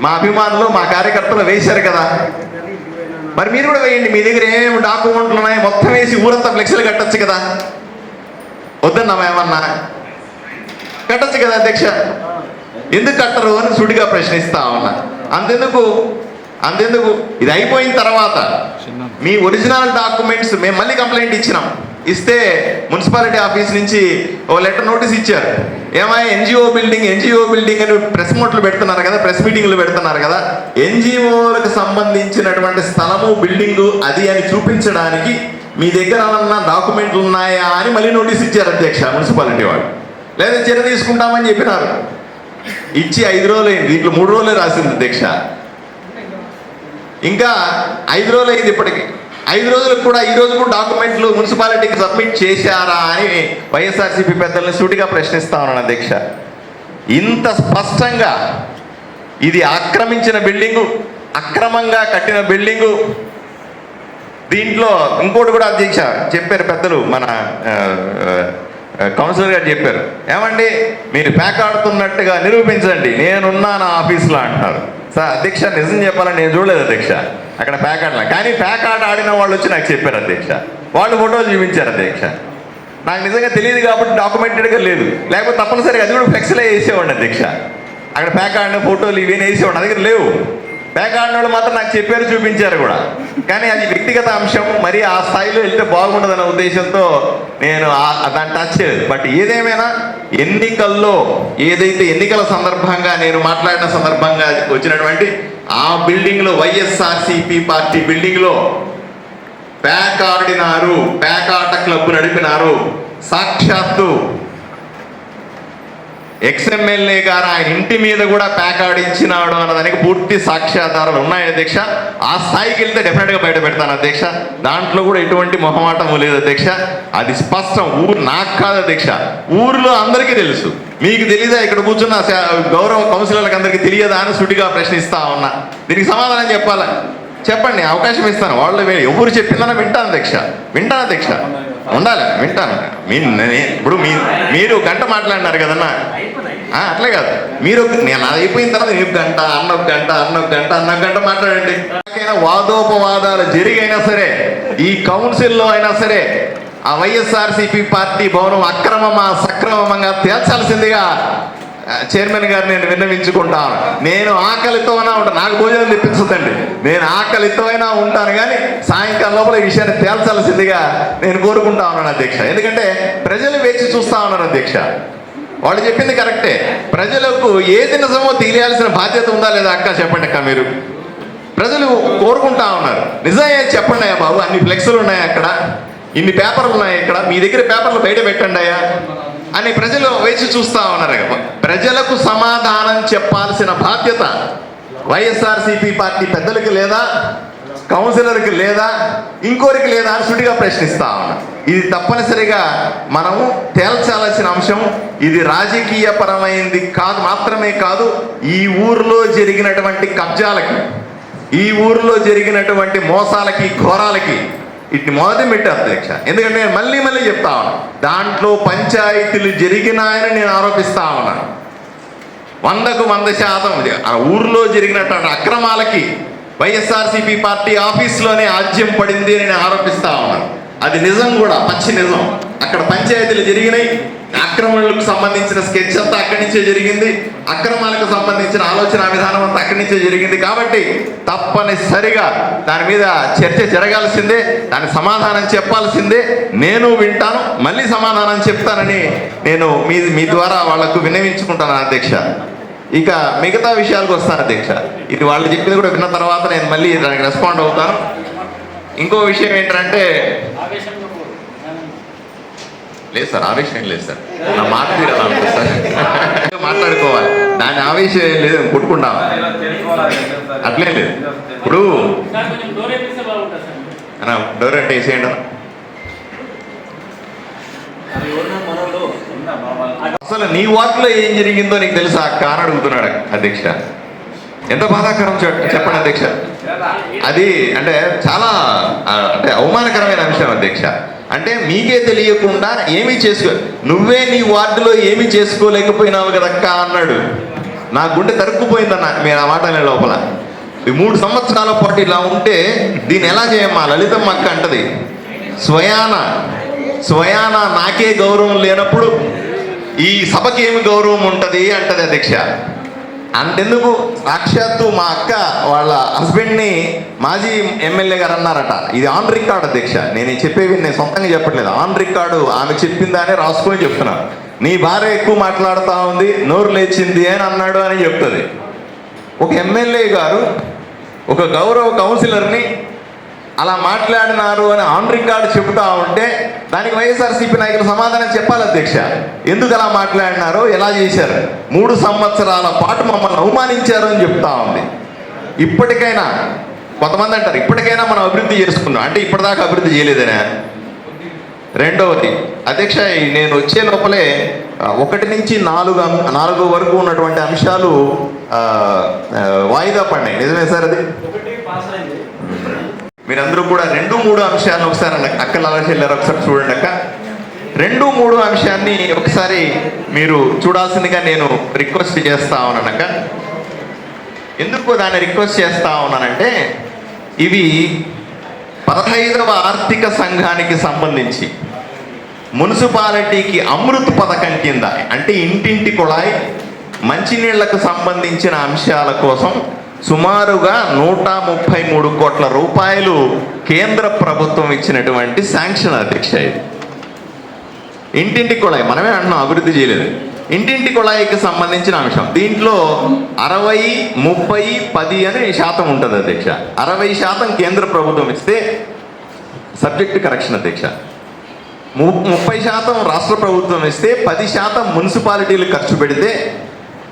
మా అభిమానులు మా కార్యకర్తలు వేశారు కదా, మరి మీరు కూడా వేయండి. మీ దగ్గర ఏమేమి డాక్యుమెంట్లు ఉన్నాయి మొత్తం వేసి ఊరంతా ఫ్లెక్స్లు కట్టచ్చు కదా. వద్దన్నామా ఏమన్నా? కట్టచ్చు కదా అధ్యక్ష. ఎందుకు కట్టరు అని సుడిగా ప్రశ్నిస్తా ఉన్నా. అంతెందుకు ఇది అయిపోయిన తర్వాత మీ ఒరిజినల్ డాక్యుమెంట్స్ మేము మళ్ళీ కంప్లైంట్ ఇచ్చినాం. ఇస్తే మున్సిపాలిటీ ఆఫీస్ నుంచి ఓ లెటర్ నోటీస్ ఇచ్చారు. ఏమైనా ఎన్జిఓ బిల్డింగ్ అని ప్రెస్ నోట్లు పెడుతున్నారు కదా, ప్రెస్ మీటింగ్లు పెడుతున్నారు కదా, ఎన్జిఓలకు సంబంధించినటువంటి స్థలము బిల్డింగు అది అని చూపించడానికి మీ దగ్గర ఏమన్నా డాక్యుమెంట్లు ఉన్నాయా అని మళ్ళీ నోటీస్ ఇచ్చారు అధ్యక్ష మున్సిపాలిటీ వాళ్ళు. లేదా చర్య తీసుకుంటామని చెప్పినారు. ఇచ్చి 5 రోజులు అయింది, దీంట్లో 3 రోజులే రాసింది అధ్యక్ష. ఇంకా 5 రోజులు అయింది ఇప్పటికి. 5 రోజులకు కూడా ఈ రోజు కూడా డాక్యుమెంట్లు మున్సిపాలిటీకి సబ్మిట్ చేశారా అని వైఎస్ఆర్సీపీ పెద్దల్ని సూటిగా ప్రశ్నిస్తా ఉన్నాను అధ్యక్ష. ఇంత స్పష్టంగా ఇది ఆక్రమించిన బిల్డింగు, అక్రమంగా కట్టిన బిల్డింగు. దీంట్లో ఇంకోటి కూడా అధ్యక్ష చెప్పారు పెద్దలు, మన కౌన్సిలర్ గారు చెప్పారు, ఏమండి మీరు ప్యాక్ ఆడుతున్నట్టుగా నిరూపించండి, నేనున్నా నా ఆఫీస్లో అంటున్నారు. సార్ అధ్యక్ష నిజం చెప్పాలని నేను చూడలేదు అధ్యక్ష అక్కడ ప్యాక్ ఆడలా. కానీ ప్యాక్ ఆట ఆడిన వాళ్ళు వచ్చి నాకు చెప్పారు అధ్యక్ష, వాళ్ళు ఫోటోలు చూపించారు అధ్యక్ష. నాకు నిజంగా తెలియదు కాబట్టి డాక్యుమెంటెడ్గా లేదు, లేకపోతే తప్పనిసరిగా అది కూడా ఫ్లెక్స్లే వేసేవాడిని అధ్యక్ష. అక్కడ ప్యాక్ ఆడిన ఫోటోలు ఇవి వేసేవాడిని, దగ్గర లేవు. ప్యాక్ ఆడిన వాళ్ళు మాత్రం నాకు చెప్పారు, చూపించారు కూడా. కానీ అది వ్యక్తిగత అంశం, మరి ఆ స్థాయిలో వెళ్తే బాగుండదన్న ఉద్దేశంతో నేను దాన్ని టచ్ చేయలేదు. బట్ ఏదేమైనా ఏదైతే ఎన్నికల సందర్భంగా నేను మాట్లాడిన సందర్భంగా వచ్చినటువంటి ఆ బిల్డింగ్లో, వైఎస్ఆర్సీపీ పార్టీ బిల్డింగ్లో ప్యాక్ ఆడినారు, ప్యాక్ ఆట క్లబ్ నడిపినారు. సాక్షాత్తు ఎక్స్ఎమ్మెల్యే గారు ఆయన ఇంటి మీద కూడా ప్యాక్ ఆడించినాడు అన్నదానికి పూర్తి సాక్ష్యాధారాలు ఉన్నాయి అధ్యక్ష. ఆ స్థాయికి వెళ్తే డెఫినెట్గా బయట పెడతాను అధ్యక్ష. దాంట్లో కూడా ఎటువంటి మొహమాటం లేదు అధ్యక్ష. అది స్పష్టం. నాకు కాదు అధ్యక్ష, ఊరిలో అందరికీ తెలుసు. మీకు తెలీదా? ఇక్కడ కూర్చున్న గౌరవ కౌన్సిలర్లకు అందరికీ తెలియదా అని సుటిగా ప్రశ్నిస్తా ఉన్నా. దీనికి సమాధానం చెప్పాలా? చెప్పండి, అవకాశం ఇస్తాను. వాళ్ళు ఎవరు చెప్పిందన్నా వింటాను అధ్యక్ష, ఉండాలి, వింటాను. ఇప్పుడు మీరు గంట మాట్లాడినారు కదన్నా, అట్లే కాదు. మీరు నేను అది అయిపోయిన తర్వాత మీరు గంట అన్న గంట మాట్లాడండి. వాదోపవాదాలు జరిగైనా సరే, ఈ కౌన్సిల్లో అయినా సరే ఆ వైఎస్ఆర్సీపీ పార్టీ భవనం అక్రమమా సక్రమంగా తేల్చాల్సిందిగా చైర్మన్ గారు నేను విన్నవించుకుంటాను. నేను ఆకలితో అయినా ఉంటాను, నాకు భోజనం తెప్పించదండి, నేను ఆకలితో అయినా ఉంటాను, కానీ సాయంకాలం లోపల ఈ విషయాన్ని తేల్చాల్సిందిగా నేను కోరుకుంటా ఉన్నాను అధ్యక్ష. ఎందుకంటే ప్రజలు వేచి చూస్తా ఉన్నారు అధ్యక్ష. వాళ్ళు చెప్పింది కరెక్టే. ప్రజలకు ఏది నిజమో తెలియాల్సిన బాధ్యత ఉందా లేదా అక్క? చెప్పండి అక్క. మీరు ప్రజలు కోరుకుంటా ఉన్నారు, నిజమే చెప్పండి అయ్యా బాబు, అన్ని ఫ్లెక్స్లు ఉన్నాయి అక్కడ, ఇన్ని పేపర్లు ఉన్నాయి ఇక్కడ, మీ దగ్గర పేపర్లు బయట పెట్టండి అయ్యా అని ప్రజలు వేచి చూస్తా ఉన్నారు. ప్రజలకు సమాధానం చెప్పాల్సిన బాధ్యత వైఎస్ఆర్సీపీ పార్టీ పెద్దలకి లేదా, కౌన్సిలర్కి లేదా, ఇంకోరికి లేదా అని సుడిగా ప్రశ్నిస్తా ఉన్నా. ఇది తప్పనిసరిగా మనము తేల్చాల్సిన అంశం. ఇది రాజకీయపరమైంది కాదు, మాత్రమే కాదు, ఈ ఊర్లో జరిగినటువంటి కబ్జాలకి ఈ ఊరిలో జరిగినటువంటి మోసాలకి ఘోరాలకి వీటిని మొదటి పెట్టారు అధ్యక్ష. ఎందుకంటే నేను మళ్ళీ మళ్ళీ చెప్తా ఉన్నాను, దాంట్లో పంచాయతీలు జరిగినాయని నేను ఆరోపిస్తా ఉన్నాను. 100% ఆ ఊర్లో జరిగినటువంటి అక్రమాలకి వైఎస్ఆర్సీపీ పార్టీ ఆఫీస్లోనే ఆజ్యం పడింది అని నేను ఆరోపిస్తా ఉన్నాను. అది నిజం కూడా, పచ్చి నిజం. అక్కడ పంచాయతీలు జరిగినాయి, అక్రమాలకు సంబంధించిన స్కెచ్ అంతా అక్కడి నుంచే జరిగింది, అక్రమాలకు సంబంధించిన ఆలోచన విధానం అంతా అక్కడి నుంచే జరిగింది. కాబట్టి తప్పనిసరిగా దాని మీద చర్చ జరగాల్సిందే, దాని సమాధానం చెప్పాల్సిందే. నేను వింటాను, మళ్ళీ సమాధానం చెప్తానని నేను మీ ద్వారా వాళ్లకు విన్నవించుకుంటాను అధ్యక్ష. ఇక మిగతా విషయాలకు వస్తాను అధ్యక్ష. ఇది వాళ్ళు చెప్పింది కూడా విన్న తర్వాత నేను మళ్ళీ దానికి రెస్పాండ్ అవుతాను. ఇంకో విషయం ఏంటంటే, లేదు సార్ ఆవేశం లేదు సార్, నా మాట తీరాలి ఉంటుంది సార్, మాట్లాడుకోవాలి, దాని ఆవేశం ఏం లేదు, కొట్టుకుంటాం అట్లే లేదు. ఇప్పుడు డోర్ అంటే వేసేయండి. అసలు నీ వార్డులో ఏం జరిగిందో నీకు తెలుసా అక్క అని అడుగుతున్నాడు అధ్యక్ష. ఎంత బాధాకరం చెప్పండి అధ్యక్ష. అది అంటే చాలా అంటే అవమానకరమైన అంశం అధ్యక్ష. అంటే మీకే తెలియకుండా ఏమీ నువ్వే నీ వార్డులో ఏమీ చేసుకోలేకపోయినావు కదక్క అన్నాడు. నా గుండె తరుక్కుపోయిందన్న మీరు ఆ మాట అనే లోపల. ఈ 3 సంవత్సరాల పాటు ఇలా ఉంటే దీన్ని ఎలా చేయమ్మా లలితమ్మ అక్క అంటది. స్వయాన నాకే గౌరవం లేనప్పుడు ఈ సభకి ఏమి గౌరవం ఉంటుంది అంటది అధ్యక్ష. అంతెందుకు, సాక్షాత్తు మా అక్క వాళ్ళ హస్బెండ్ని మాజీ ఎమ్మెల్యే గారు అన్నారట. ఇది ఆన్ రికార్డ్ అధ్యక్ష, నేను చెప్పేవి నేను సొంతంగా చెప్పట్లేదు, ఆన్ రికార్డు. ఆమె చెప్పిందానే రాసుకొని చెప్తున్నాను. నీ భార్య ఎక్కువ మాట్లాడుతూ ఉంది, నోరు లేచింది అని అన్నాడు అని చెప్తుంది. ఒక ఎమ్మెల్యే గారు ఒక గౌరవ కౌన్సిలర్ని అలా మాట్లాడినారు అని ఆన్ రికార్డు చెబుతా ఉంటే దానికి వైఎస్ఆర్సీపీ నాయకులు సమాధానం చెప్పాలి అధ్యక్ష. ఎందుకు అలా మాట్లాడినారో, ఎలా చేశారు, 3 సంవత్సరాల పాటు మమ్మల్ని అవమానించారు అని చెప్తా ఉంది. ఇప్పటికైనా కొంతమంది అంటారు ఇప్పటికైనా మనం అభివృద్ధి చేసుకున్నాం అంటే ఇప్పటిదాకా అభివృద్ధి చేయలేదనే. రెండవది అధ్యక్ష, నేను వచ్చే లోపలే 1 నుంచి 4 వరకు ఉన్నటువంటి అంశాలు వాయిదా పడినాయి. నిజమే సార్ అది? మీరందరూ కూడా 2-3 అంశాలను ఒకసారి అక్కల చెల్లారు ఒకసారి చూడండి అక్క. 2-3 అంశాన్ని ఒకసారి మీరు చూడాల్సిందిగా నేను రిక్వెస్ట్ చేస్తా ఉన్నానక్క. ఎందుకు దాన్ని రిక్వెస్ట్ చేస్తా ఉన్నానంటే, ఇవి 15వ ఆర్థిక సంఘానికి సంబంధించి మున్సిపాలిటీకి అమృత్ పథకం కింద అంటే ఇంటింటి కుళాయి మంచినీళ్లకు సంబంధించిన అంశాల కోసం సుమారుగా 133 కోట్ల రూపాయలు కేంద్ర ప్రభుత్వం ఇచ్చినటువంటి శాంక్షన్ అధ్యక్ష. ఇది ఇంటింటి కుళాయి, మనమే అంటున్నాం అభివృద్ధి చేయలేదు, ఇంటింటి కుళాయికి సంబంధించిన అంశం. దీంట్లో 60-30-10 అని శాతం ఉంటుంది అధ్యక్ష. 60% కేంద్ర ప్రభుత్వం ఇస్తే సబ్జెక్ట్ కరెక్షన్ అధ్యక్ష, 30% రాష్ట్ర ప్రభుత్వం ఇస్తే 10% మున్సిపాలిటీలు ఖర్చు పెడితే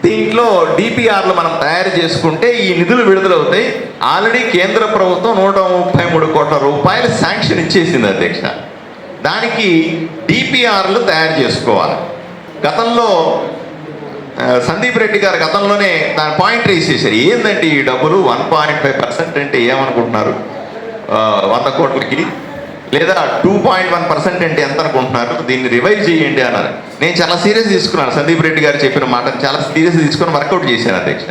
దీంట్లో డిపిఆర్లు మనం తయారు చేసుకుంటే ఈ నిధులు విడుదలవుతాయి. ఆల్రెడీ కేంద్ర ప్రభుత్వం 133 కోట్ల రూపాయలు శాంక్షన్ ఇచ్చేసింది అధ్యక్ష. దానికి డిపిఆర్లు తయారు చేసుకోవాలి. గతంలో సందీప్ రెడ్డి గారు గతంలోనే దాని పాయింట్ రేస్ చేశారు. ఏంటంటే ఈ డబ్బులు 1.5% అంటే ఏమనుకుంటున్నారు, 100 కోట్లకి, లేదా 2.1% అంటే ఎంత అనుకుంటున్నారు, దీన్ని రివైజ్ చేయండి అన్నారు. నేను చాలా సీరియస్ తీసుకున్నాను, సందీప్ రెడ్డి గారు చెప్పిన మాటను చాలా సీరియస్ తీసుకుని వర్కౌట్ చేశాను అధ్యక్ష.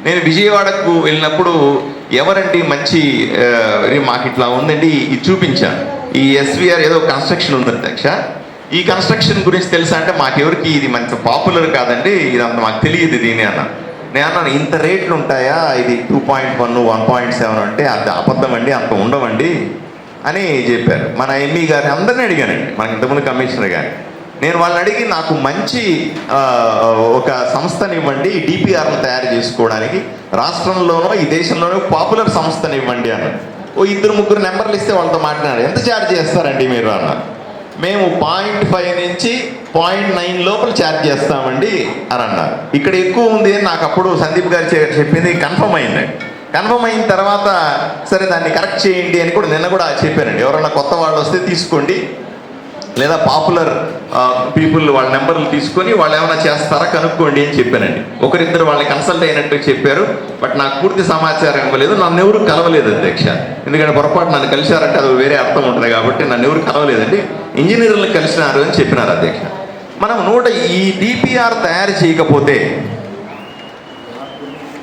నేను విజయవాడకు వెళ్ళినప్పుడు ఎవరంటే మంచి మాకు ఇట్లా ఉందండి ఇది చూపించాను. ఈ ఎస్విఆర్ ఏదో కన్స్ట్రక్షన్ ఉంది అధ్యక్ష, ఈ కన్స్ట్రక్షన్ గురించి తెలుసా అంటే మాకెవరికి ఇది మంచి పాపులర్ కాదండి, ఇదంత మాకు తెలియదు దీని అన్నాను. నేను అన్నాను ఇంత రేట్లు ఉంటాయా, ఇది 2.1 1.7 అంటే అది అబద్ధం అండి, అంత ఉండవండి అని చెప్పారు. మన ఎంఈ గారిని అందరినీ అడిగానండి, మనకి ఇంతకుముందు కమిషనర్ గారిని. నేను వాళ్ళని అడిగి నాకు మంచి ఒక సంస్థని ఇవ్వండి డిపిఆర్ను తయారు చేసుకోవడానికి, రాష్ట్రంలోనో ఈ దేశంలోనో పాపులర్ సంస్థని ఇవ్వండి అన్నారు. 2-3 నెంబర్లు ఇస్తే వాళ్ళతో మాట్లాడారు. ఎంత ఛార్జ్ చేస్తారండి మీరు అన్నారు. మేము 0.5 నుంచి 0.9 లోపల ఛార్జ్ చేస్తామండి అని అన్నారు. ఇక్కడ ఎక్కువ ఉంది అని నాకు అప్పుడు సందీప్ గారు చెప్పింది కన్ఫర్మ్ అయిందండి. కన్ఫర్మ్ అయిన తర్వాత సరే దాన్ని కరెక్ట్ చేయండి అని కూడా నిన్న కూడా చెప్పానండి. ఎవరైనా కొత్త వాళ్ళు వస్తే తీసుకోండి, లేదా పాపులర్ పీపుల్ వాళ్ళ నెంబర్లు తీసుకొని వాళ్ళు ఏమైనా చేస్తారా కనుక్కోండి అని చెప్పానండి. ఒకరిద్దరు వాళ్ళని కన్సల్ట్ అయినట్టు చెప్పారు, బట్ నాకు పూర్తి సమాచారం ఇవ్వలేదు. నన్ను ఎవరు కలవలేదు అధ్యక్ష. ఎందుకంటే పొరపాటు నన్ను కలిశారంటే అది వేరే అర్థం ఉంటుంది కాబట్టి నన్ను ఎవరు కలవలేదండి. ఇంజనీర్లను కలిసినారు అని చెప్పినారు అధ్యక్ష. మనం ఈ డిపిఆర్ తయారు చేయకపోతే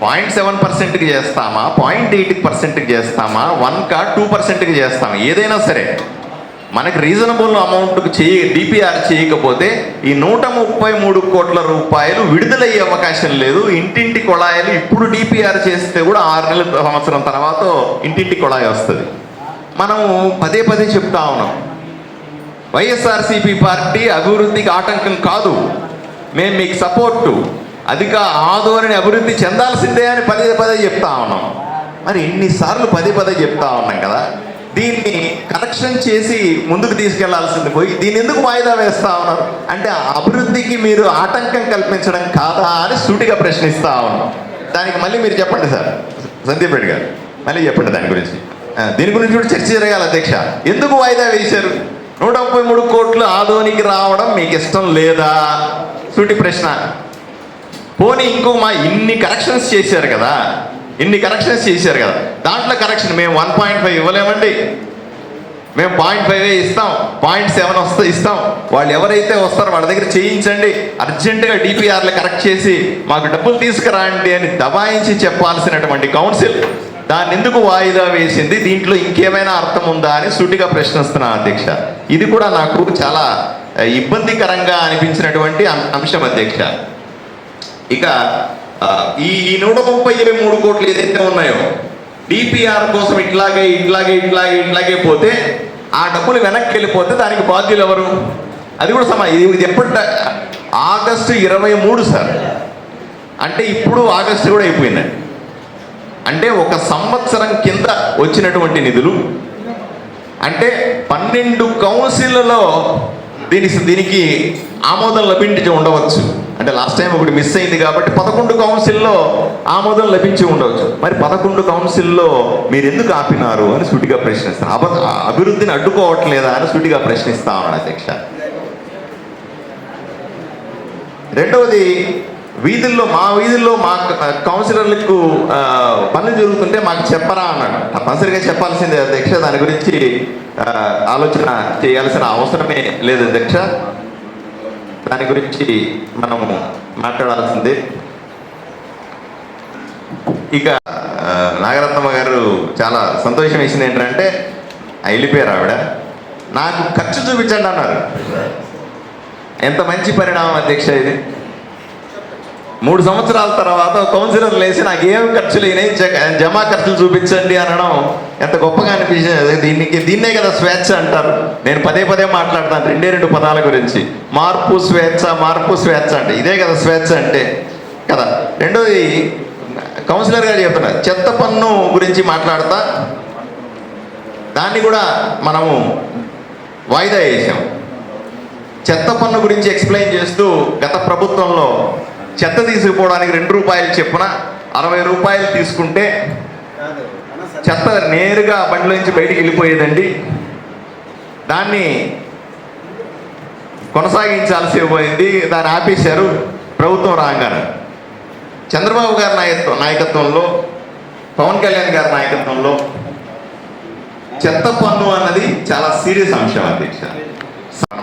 0.7%కి చేస్తామా, 0.8%కి చేస్తామా, 1% 2%కి చేస్తామా, ఏదైనా సరే మనకి రీజనబుల్ అమౌంట్కి డిపిఆర్ చేయకపోతే ఈ 133 కోట్ల రూపాయలు విడుదలయ్యే అవకాశం లేదు. ఇంటింటి కొళాయిలు ఇప్పుడు డిపిఆర్ చేస్తే కూడా 6 నెలల సంవత్సరం తర్వాత ఇంటింటి కొళాయి వస్తుంది. మనము పదే పదే చెప్తా ఉన్నాం, వైఎస్ఆర్సీపీ పార్టీ అభివృద్ధికి ఆటంకం కాదు, మేము మీకు సపోర్టు, అధిక ఆదోని అభివృద్ధి చెందాల్సిందే అని పదే పదే చెప్తా ఉన్నాం. మరి ఎన్నిసార్లు పదే పదే చెప్తా ఉన్నాం కదా, దీన్ని కరెక్షన్ చేసి ముందుకు తీసుకెళ్లాల్సింది పోయి దీన్ని ఎందుకు వాయిదా వేస్తా ఉన్నారు అంటే అభివృద్ధికి మీరు ఆటంకం కల్పించడం కాదా అని సూటిగా ప్రశ్నిస్తా ఉన్నాం. దానికి మళ్ళీ మీరు చెప్పండి సార్, సందీప్ రెడ్డి గారు మళ్ళీ చెప్పండి దాని గురించి. దీని గురించి కూడా చర్చ జరగాలి అధ్యక్ష. ఎందుకు వాయిదా వేశారు? 133 కోట్లు ఆదోనికి రావడం మీకు ఇష్టం లేదా? సూటి ప్రశ్న. పోనీ ఇన్ని కరెక్షన్స్ చేశారు కదా, దాంట్లో కరెక్షన్ మేము 1.5 ఇవ్వలేమండి, మేము 0.5 ఇస్తాం, 0.7 ఇస్తాం. వాళ్ళు ఎవరైతే వస్తారో వాళ్ళ దగ్గర చేయించండి, అర్జెంటుగా డిపిఆర్లు కరెక్ట్ చేసి మాకు డబ్బులు తీసుకురండి అని దబాయించి చెప్పాల్సినటువంటి కౌన్సిల్ దాన్ని ఎందుకు వాయిదా వేసింది? దీంట్లో ఇంకేమైనా అర్థం ఉందా అని సూటిగా ప్రశ్నిస్తున్నా అధ్యక్ష. ఇది కూడా నాకు చాలా ఇబ్బందికరంగా అనిపించినటువంటి అంశం అధ్యక్ష. ఇక ఈ 133 కోట్లు ఏదైతే ఉన్నాయో డిపిఆర్ కోసం ఇట్లాగే పోతే ఆ డబ్బులు వెనక్కి వెళ్ళిపోతే దానికి బాధ్యులు ఎవరు? అది కూడా ఇది ఎప్పటి ఆగస్టు 23 సార్, అంటే ఇప్పుడు ఆగస్టు కూడా అయిపోయిందండి. అంటే 1 సంవత్సరం కింద వచ్చినటువంటి నిధులు, అంటే 12 కౌన్సిల్లో దీనికి ఆమోదం లభించి ఉండవచ్చు. అంటే లాస్ట్ టైం ఒకటి మిస్ అయింది కాబట్టి 11 కౌన్సిల్లో ఆమోదం లభించి ఉండవచ్చు. మరి 11 కౌన్సిల్లో మీరు ఎందుకు ఆపినారు అని సూటిగా ప్రశ్నిస్తాను. అభివృద్ధిని అడ్డుకోవట్లేదా అని సూటిగా ప్రశ్నిస్తా ఉన్నాను అధ్యక్ష. రెండవది, మా వీధుల్లో మా కౌన్సిలర్లకు పనులు జరుగుతుంటే మాకు చెప్పరా అన్నాడు. తప్పనిసరిగా చెప్పాల్సిందే అధ్యక్ష. దాని గురించి ఆలోచన చేయాల్సిన అవసరమే లేదు అధ్యక్ష. దాని గురించి మనము మాట్లాడాల్సిందే. ఇక నాగరత్నమ్మ గారు చాలా సంతోషం వేసింది ఏంటంటే వెళ్ళిపోయారు ఆవిడ. నాకు ఖర్చు చూపించండి అన్నారు. ఎంత మంచి పరిణామం అధ్యక్ష ఇది. 3 సంవత్సరాల తర్వాత కౌన్సిలర్లు వేసి నాకు ఏం ఖర్చులు అయినాయి జమా ఖర్చులు చూపించండి అనడం ఎంత గొప్పగా అనిపించింది. దీన్నే కదా స్వేచ్ఛ అంటారు. నేను పదే మాట్లాడతాను 2 పదాల గురించి, మార్పు స్వేచ్ఛ అంటే ఇదే కదా స్వేచ్ఛ అంటే కదా. రెండోది, కౌన్సిలర్ గారు చెప్తున్నారు చెత్త పన్ను గురించి మాట్లాడతా, దాన్ని కూడా మనము వాయిదా వేసాం. చెత్త పన్ను గురించి ఎక్స్ప్లెయిన్ చేస్తూ గత ప్రభుత్వంలో చెత్త తీసుకుపోవడానికి 2 రూపాయలు చెప్పున 60 రూపాయలు తీసుకుంటే చెత్త నేరుగా బండిలో నుంచి బయటికి వెళ్ళిపోయేదండి. దాన్ని కొనసాగించాల్సి పోయింది, దాన్ని ఆపేశారు ప్రభుత్వం రాగానే. చంద్రబాబు గారి నాయకత్వంలో, పవన్ కళ్యాణ్ గారి నాయకత్వంలో చెత్త పన్ను అన్నది చాలా సీరియస్ అంశం అధ్యక్ష.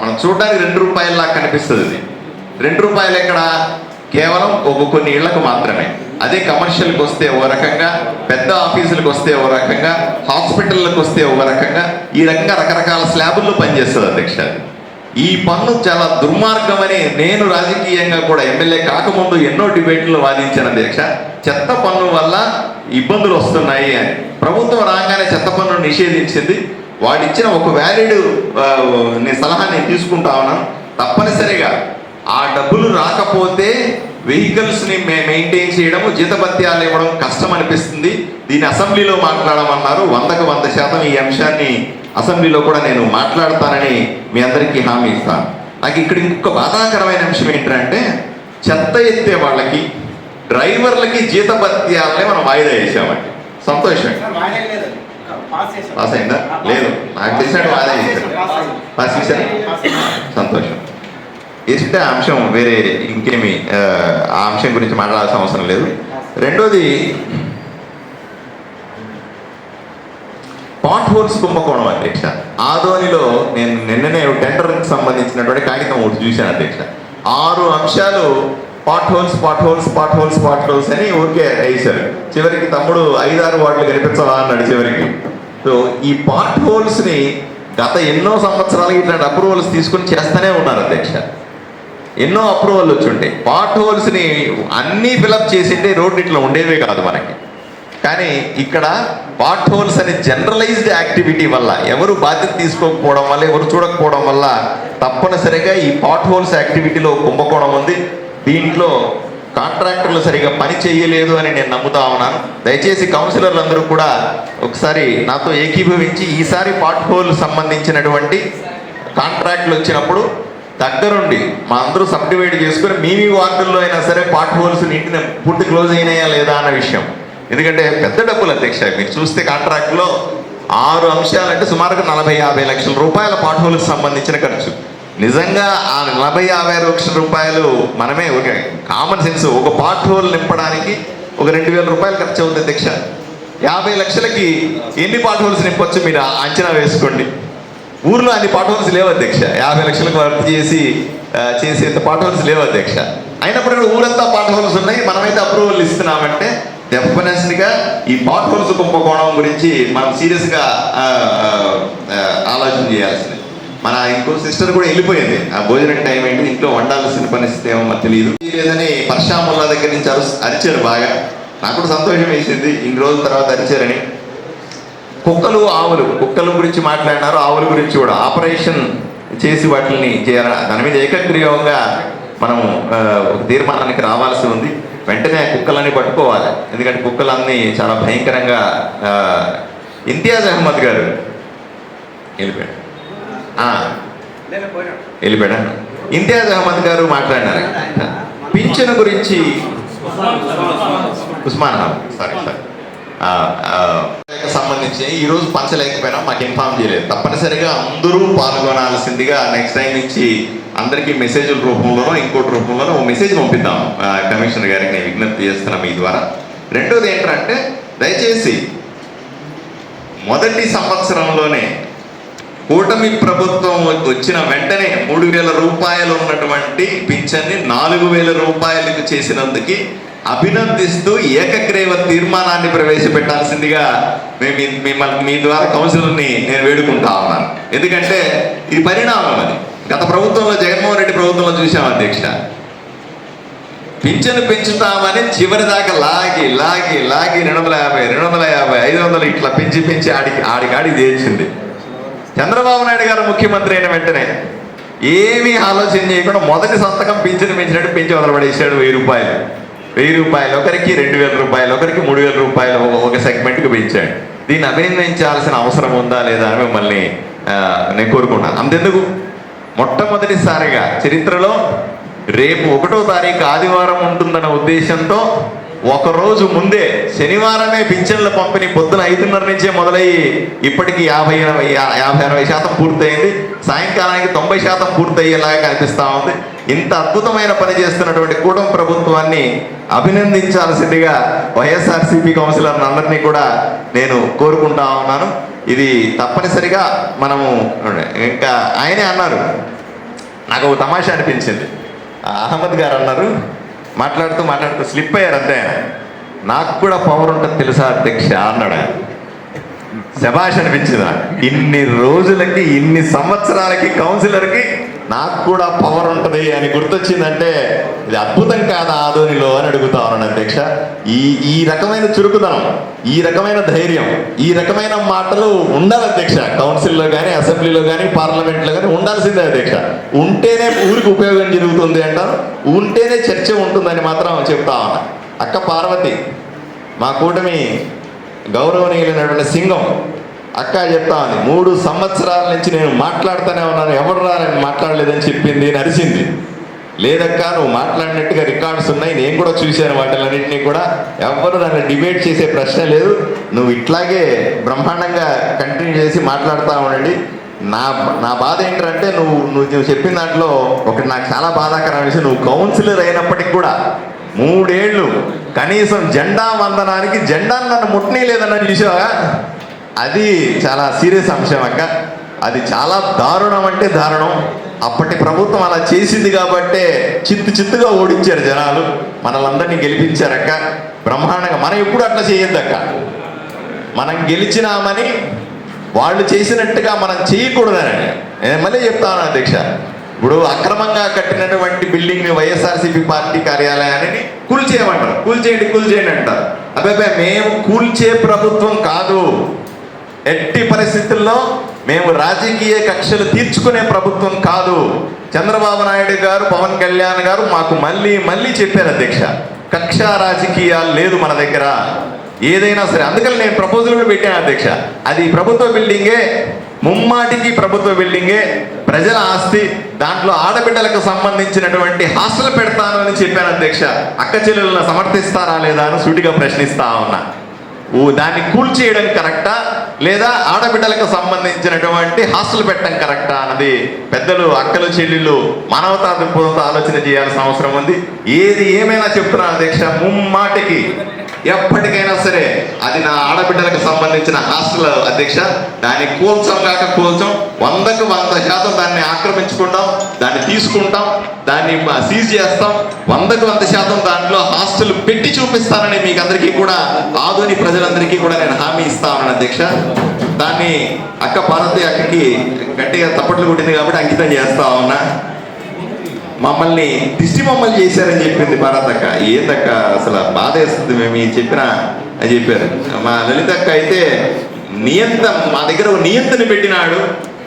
మనం చూడడానికి 2 రూపాయలలా కనిపిస్తుంది. 2 రూపాయలు ఎక్కడ? కేవలం కొన్ని ఇళ్లకు మాత్రమే. అదే కమర్షియల్కి వస్తే ఓ రకంగా, పెద్ద ఆఫీసులకు వస్తే ఓ రకంగా, హాస్పిటల్లకు వస్తే ఒక రకంగా, ఈ రకంగా రకరకాల స్లాబుల్లో పనిచేస్తుంది అధ్యక్ష. ఈ పన్ను చాలా దుర్మార్గమని నేను రాజకీయంగా కూడా ఎమ్మెల్యే కాకముందు ఎన్నో డిబేట్లు వాదించాను అధ్యక్ష. చెత్త పన్ను వల్ల ఇబ్బందులు వస్తున్నాయి అని. ప్రభుత్వం రాగానే చెత్త పన్ను నిషేధించింది. వాడిచ్చిన ఒక వ్యాలిడ్ సలహా నేను తీసుకుంటా ఉన్నాను. తప్పనిసరిగా ఆ డబ్బులు రాకపోతే వెహికల్స్ని మెయింటైన్ చేయడము, జీతభత్యాలు ఇవ్వడం కష్టం అనిపిస్తుంది. దీన్ని అసెంబ్లీలో మాట్లాడమన్నారు. 100కు 100% ఈ అంశాన్ని అసెంబ్లీలో కూడా నేను మాట్లాడతానని మీ అందరికీ హామీ ఇస్తాను. నాకు ఇక్కడ ఇంకొక బాధాకరమైన అంశం ఏంటంటే, చెత్త ఎత్తే వాళ్ళకి, డ్రైవర్లకి జీతభత్యాలనే మనం వాయిదా వేసామండి. సంతోషం. పాస్ అయిందా? లేదు, నాకు తెలిసినట్టు వాదే చేశారు. పాస్ చేశారు, సంతోషం. వేసింటే ఆ అంశం వేరే ఇంకేమి ఆ అంశం గురించి మాట్లాడాల్సిన అవసరం లేదు. రెండోది, పాట్ హోల్స్ కుంభకోణం అధ్యక్ష. ఆదోనిలో నేను నిన్ననే టెండర్కి సంబంధించినటువంటి కాగితం ఒకటి చూశాను అధ్యక్ష. 6 అంశాలు potholes potholes potholes potholes అని ఊరికే వేశారు. చివరికి తమ్ముడు 5-6 వార్డులు కనిపించవా అన్నాడు చివరికి. సో ఈ పాట్ హోల్స్ని గత ఎన్నో సంవత్సరాలకి ఇట్లాంటి అప్రూవల్స్ తీసుకుని చేస్తూనే ఉన్నారు అధ్యక్ష. ఎన్నో అప్రూవల్ వచ్చి ఉంటాయి. పాట్ హోల్స్ని అన్నీ ఫిలప్ చేసింటే రోడ్డు ఇట్లా ఉండేవే కాదు మనకి. కానీ ఇక్కడ పాట్ హోల్స్ అనే జనరలైజ్డ్ యాక్టివిటీ వల్ల, ఎవరు బాధ్యత తీసుకోకపోవడం వల్ల, ఎవరు చూడకపోవడం వల్ల తప్పనిసరిగా ఈ పాట్ హోల్స్ యాక్టివిటీలో కుంభకోణం ఉంది. దీంట్లో కాంట్రాక్టర్లు సరిగా పని చేయలేదు అని నేను నమ్ముతా ఉన్నాను. దయచేసి కౌన్సిలర్లు అందరూ కూడా ఒకసారి నాతో ఏకీభవించి ఈసారి పాట్ హోల్ సంబంధించినటువంటి కాంట్రాక్టులు వచ్చినప్పుడు దగ్గరుండి మా అందరూ సబ్ డివైడ్ చేసుకుని మీ వార్డుల్లో అయినా సరే పాట్ హోల్స్ ఇంటిని పూర్తి క్లోజ్ అయినాయా లేదా అన్న విషయం. ఎందుకంటే పెద్ద డబ్బులు అధ్యక్ష. మీరు చూస్తే కాంట్రాక్ట్లో 6 అంశాలంటే సుమారుగా 40-50 లక్షల రూపాయల పాట్ హోల్కి సంబంధించిన ఖర్చు. నిజంగా ఆ 40-50 లక్షల రూపాయలు మనమే ఒక కామన్ సెన్స్ ఒక పాట్ హోల్ నింపడానికి ఒక 2,000 రూపాయలు ఖర్చు అవుతుంది అధ్యక్ష. 50 లక్షలకి ఎన్ని పాట్ హోల్స్ నింపొచ్చు మీరు అంచనా వేసుకోండి. ఊర్లో అన్ని పాట్ హోల్స్ లేవు అధ్యక్ష. 50 లక్షలకు వర్క్ చేసేంత పాట్ హోల్స్ లేవు అధ్యక్ష. అయినప్పుడు కూడా ఊరంతా పాట్ హోల్స్ ఉన్నాయి. మనమైతే అప్రూవల్ ఇస్తున్నామంటే డెఫినెట్గా ఈ పాట్ హోల్స్ కుంభకోణం గురించి మనం సీరియస్గా ఆలోచన చేయాల్సింది. మన ఇంకో సిస్టర్ కూడా వెళ్ళిపోయింది. ఆ భోజనం టైం ఏంటి, ఇంట్లో వండాల్సిన పరిస్థితి ఏమో మాకు తెలియదు. లేదని పరశురాముల్లా దగ్గర నుంచి అరిచారు బాగా. నాకు కూడా సంతోషం వేసింది ఇన్ని రోజుల తర్వాత అరిచారని. కుక్కలు ఆవులు, కుక్కల గురించి మాట్లాడినారు, ఆవుల గురించి కూడా ఆపరేషన్ చేసి వాటిని చేయాలి. దాని మీద ఏకగ్రీవంగా మనం ఒక తీర్మానానికి రావాల్సి ఉంది. వెంటనే కుక్కలన్నీ పట్టుకోవాలి. ఎందుకంటే కుక్కలన్నీ చాలా భయంకరంగా. ఇంతియాజ్ అహ్మద్ గారు వెళ్ళిపోయాడు. ఇంతియాజ్ అహ్మద్ గారు మాట్లాడినారు పింఛను గురించి. ఉస్మాన్ సారీ సంబంధించి ఈరోజు పంచలేకపోయినా మాకు ఇన్ఫార్మ్ చేయలేదు. తప్పనిసరిగా అందరూ పాల్గొనాల్సిందిగా నెక్స్ట్ టైం నుంచి అందరికీ మెసేజ్ల రూపంలోనో ఇంకోటి రూపంలోనో ఓ మెసేజ్ పంపిద్దాం కమిషనర్ గారికి నేను విజ్ఞప్తి చేస్తున్నాం మీ ద్వారా. రెండోది ఏంటంటే దయచేసి మొదటి సంవత్సరంలోనే కూటమి ప్రభుత్వం వచ్చిన వెంటనే 3,000 రూపాయలు ఉన్నటువంటి పింఛన్ని 4,000 రూపాయలకు చేసినందుకు అభినందిస్తూ ఏకగ్రీవ తీర్మానాన్ని ప్రవేశపెట్టాల్సిందిగా మిమ్మల్ని మీ ద్వారా కౌన్సిలర్ని నేను వేడుకుంటా ఉన్నాను. ఎందుకంటే ఇది పరిణామం. అది గత ప్రభుత్వంలో జగన్మోహన్ రెడ్డి ప్రభుత్వంలో చూసాం అధ్యక్ష. పింఛను పెంచుతామని చివరి దాకా లాగి 250, 500 ఇట్లా పెంచి ఆడికి చేసింది. చంద్రబాబు నాయుడు గారు ముఖ్యమంత్రి అయిన వెంటనే ఏమీ ఆలోచన చేయకుండా మొదటి సంతకం పింఛను పెంచినట్టు పెంచి వదలబడేసాడు. 1000 రూపాయలు ఒకరికి, 2,000 రూపాయలు ఒకరికి, 3,000 రూపాయలు ఒక సెగ్మెంట్కి పెంచాడు. దీన్ని అభినందించాల్సిన అవసరం ఉందా లేదా అని మిమ్మల్ని నేను కోరుకున్నాను. అంతెందుకు, మొట్టమొదటిసారిగా చరిత్రలో రేపు 1వ తారీఖు ఆదివారం ఉంటుందన్న ఉద్దేశంతో ఒకరోజు ముందే శనివారమే పింఛన్ల పంపిణీ పొద్దున 5:30 నుంచే మొదలయ్యి ఇప్పటికీ 50-60% పూర్తయింది. సాయంకాలానికి 90% పూర్తయ్యేలాగా కనిపిస్తూ ఉంది. ఇంత అద్భుతమైన పని చేస్తున్నటువంటి కూటమి ప్రభుత్వాన్ని అభినందించాల్సిందిగా వైఎస్ఆర్సీపీ కౌన్సిలర్ని అందరినీ కూడా నేను కోరుకుంటా ఉన్నాను. ఇది తప్పనిసరిగా మనము ఇంకా ఆయనే అన్నారు, నాకు ఒక తమాషా అనిపించింది. అహ్మద్ గారు అన్నారు, మాట్లాడుతూ స్లిప్ అయ్యారు అంతే. నాకు కూడా పవర్ ఉంటుంది తెలుసా అధ్యక్ష అన్నాడు. శభాష్ అనిపించింది. ఇన్ని రోజులకి, ఇన్ని సంవత్సరాలకి కౌన్సిలర్కి నాకు కూడా పవర్ ఉంటుంది అని గుర్తొచ్చిందంటే ఇది అద్భుతం కాదా ఆదోనిలో అని అడుగుతా ఉన్నాను అధ్యక్ష. ఈ రకమైన చురుకుదనం, ఈ రకమైన ధైర్యం, ఈ రకమైన మాటలు ఉండాలి అధ్యక్ష. కౌన్సిల్లో కానీ, అసెంబ్లీలో కానీ, పార్లమెంట్లో కానీ ఉండాల్సిందే అధ్యక్ష. ఉంటేనే ఊరికి ఉపయోగం జరుగుతుంది అంటారు, ఉంటేనే చర్చ ఉంటుందని మాత్రం చెప్తా ఉన్నా. అక్క పార్వతి, మా కూటమి గౌరవనీయులైనటువంటి సింగం అక్క చెప్తా ఉంది, 3 సంవత్సరాల నుంచి నేను మాట్లాడుతూనే ఉన్నాను, ఎవరు రాని మాట్లాడలేదని చెప్పింది, నరిసింది. లేదక్క నువ్వు మాట్లాడినట్టుగా రికార్డ్స్ ఉన్నాయి, నేను కూడా చూశాను వాటిలన్నింటినీ కూడా. ఎవ్వరు దాన్ని డిబేట్ చేసే ప్రశ్న లేదు. నువ్వు ఇట్లాగే బ్రహ్మాండంగా కంటిన్యూ చేసి మాట్లాడుతూ ఉండండి. నా బాధ ఏంటంటే నువ్వు చెప్పిన దాంట్లో ఒకటి నాకు చాలా బాధాకరమైన విషయం, నువ్వు కౌన్సిలర్ అయినప్పటికి కూడా 3 ఏళ్ళు కనీసం జెండా వందనానికి జెండాను నన్ను ముట్టనీయలేదన్న చూసావా? అది చాలా సీరియస్ అంశం అక్క. అది చాలా దారుణం అంటే దారుణం. అప్పటి ప్రభుత్వం అలా చేసింది కాబట్టే చిత్తుగా ఓడించారు జనాలు, మనలందరినీ గెలిపించారక్క బ్రహ్మాండంగా. మనం ఎప్పుడు అట్లా చేయొద్దక్క. మనం గెలిచినామని వాళ్ళు చేసినట్టుగా మనం చేయకూడదని నేను మళ్ళీ చెప్తాను అధ్యక్ష. ఇప్పుడు అక్రమంగా కట్టినటువంటి బిల్డింగ్ని వైఎస్ఆర్సీపీ పార్టీ కార్యాలయాన్ని కూల్చేయమంటారు. కూల్చేయండి అంటారు. అబ్బాయి మేము కూల్చే ప్రభుత్వం కాదు. ఎట్టి పరిస్థితుల్లో మేము రాజకీయ కక్షలు తీర్చుకునే ప్రభుత్వం కాదు. చంద్రబాబు నాయుడు గారు, పవన్ కళ్యాణ్ గారు మాకు మళ్ళీ చెప్పారు అధ్యక్ష, కక్ష రాజకీయాలు లేదు మన దగ్గర ఏదైనా సరే. అందుకని నేను ప్రపోజల్ కూడా పెట్టాను అధ్యక్ష. అది ప్రభుత్వ బిల్డింగే, ముమ్మాటికి ప్రభుత్వ బిల్డింగే, ప్రజల ఆస్తి. దాంట్లో ఆడబిడ్డలకు సంబంధించినటువంటి హాస్టల్ పెడతాను అని చెప్పాను అధ్యక్ష. అక్క చెల్లెలను సమర్థిస్తారా లేదా అని సూటిగా ప్రశ్నిస్తా ఉన్నా. దాన్ని కూల్చేయడం కరెక్టా లేదా ఆడబిడ్డలకు సంబంధించినటువంటి హాస్టల్ పెట్టడం కరెక్టా అన్నది పెద్దలు, అక్కలు, చెల్లెళ్ళు మానవతా దృక్పథంతో ఆలోచన చేయాల్సిన అవసరం ఉంది. ఏది ఏమైనా చెప్తున్నాను అధ్యక్ష, ముమ్మాటికి ఎప్పటికైనా సరే అది నా ఆడబిడ్డలకు సంబంధించిన హాస్టల్ అధ్యక్ష. దాన్ని కూల్చం 100కు 100% దాన్ని ఆక్రమించుకుంటాం, దాన్ని తీసుకుంటాం, దాన్ని సీజ్ చేస్తాం. 100కు 100% దాంట్లో హాస్టల్ పెట్టి చూపిస్తానని మీకు అందరికీ కూడా, ఆధునిక ప్రజలందరికీ కూడా నేను హామీ ఇస్తాను అధ్యక్ష. దాన్ని అక్క పార్వతి అక్కకి గట్టిగా తప్పట్లు కొట్టింది కాబట్టి అంకితం చేస్తా ఉన్నా. మమ్మల్ని దిష్టి బొమ్మలు చేశారని చెప్పింది భారతక్క. ఏందక్క అసలు బాధ వేస్తుంది, మేము చెప్పిన అని చెప్పారు. మా లలితక్క అయితే మా దగ్గర ఒక నియంత్రణ పెట్టినాడు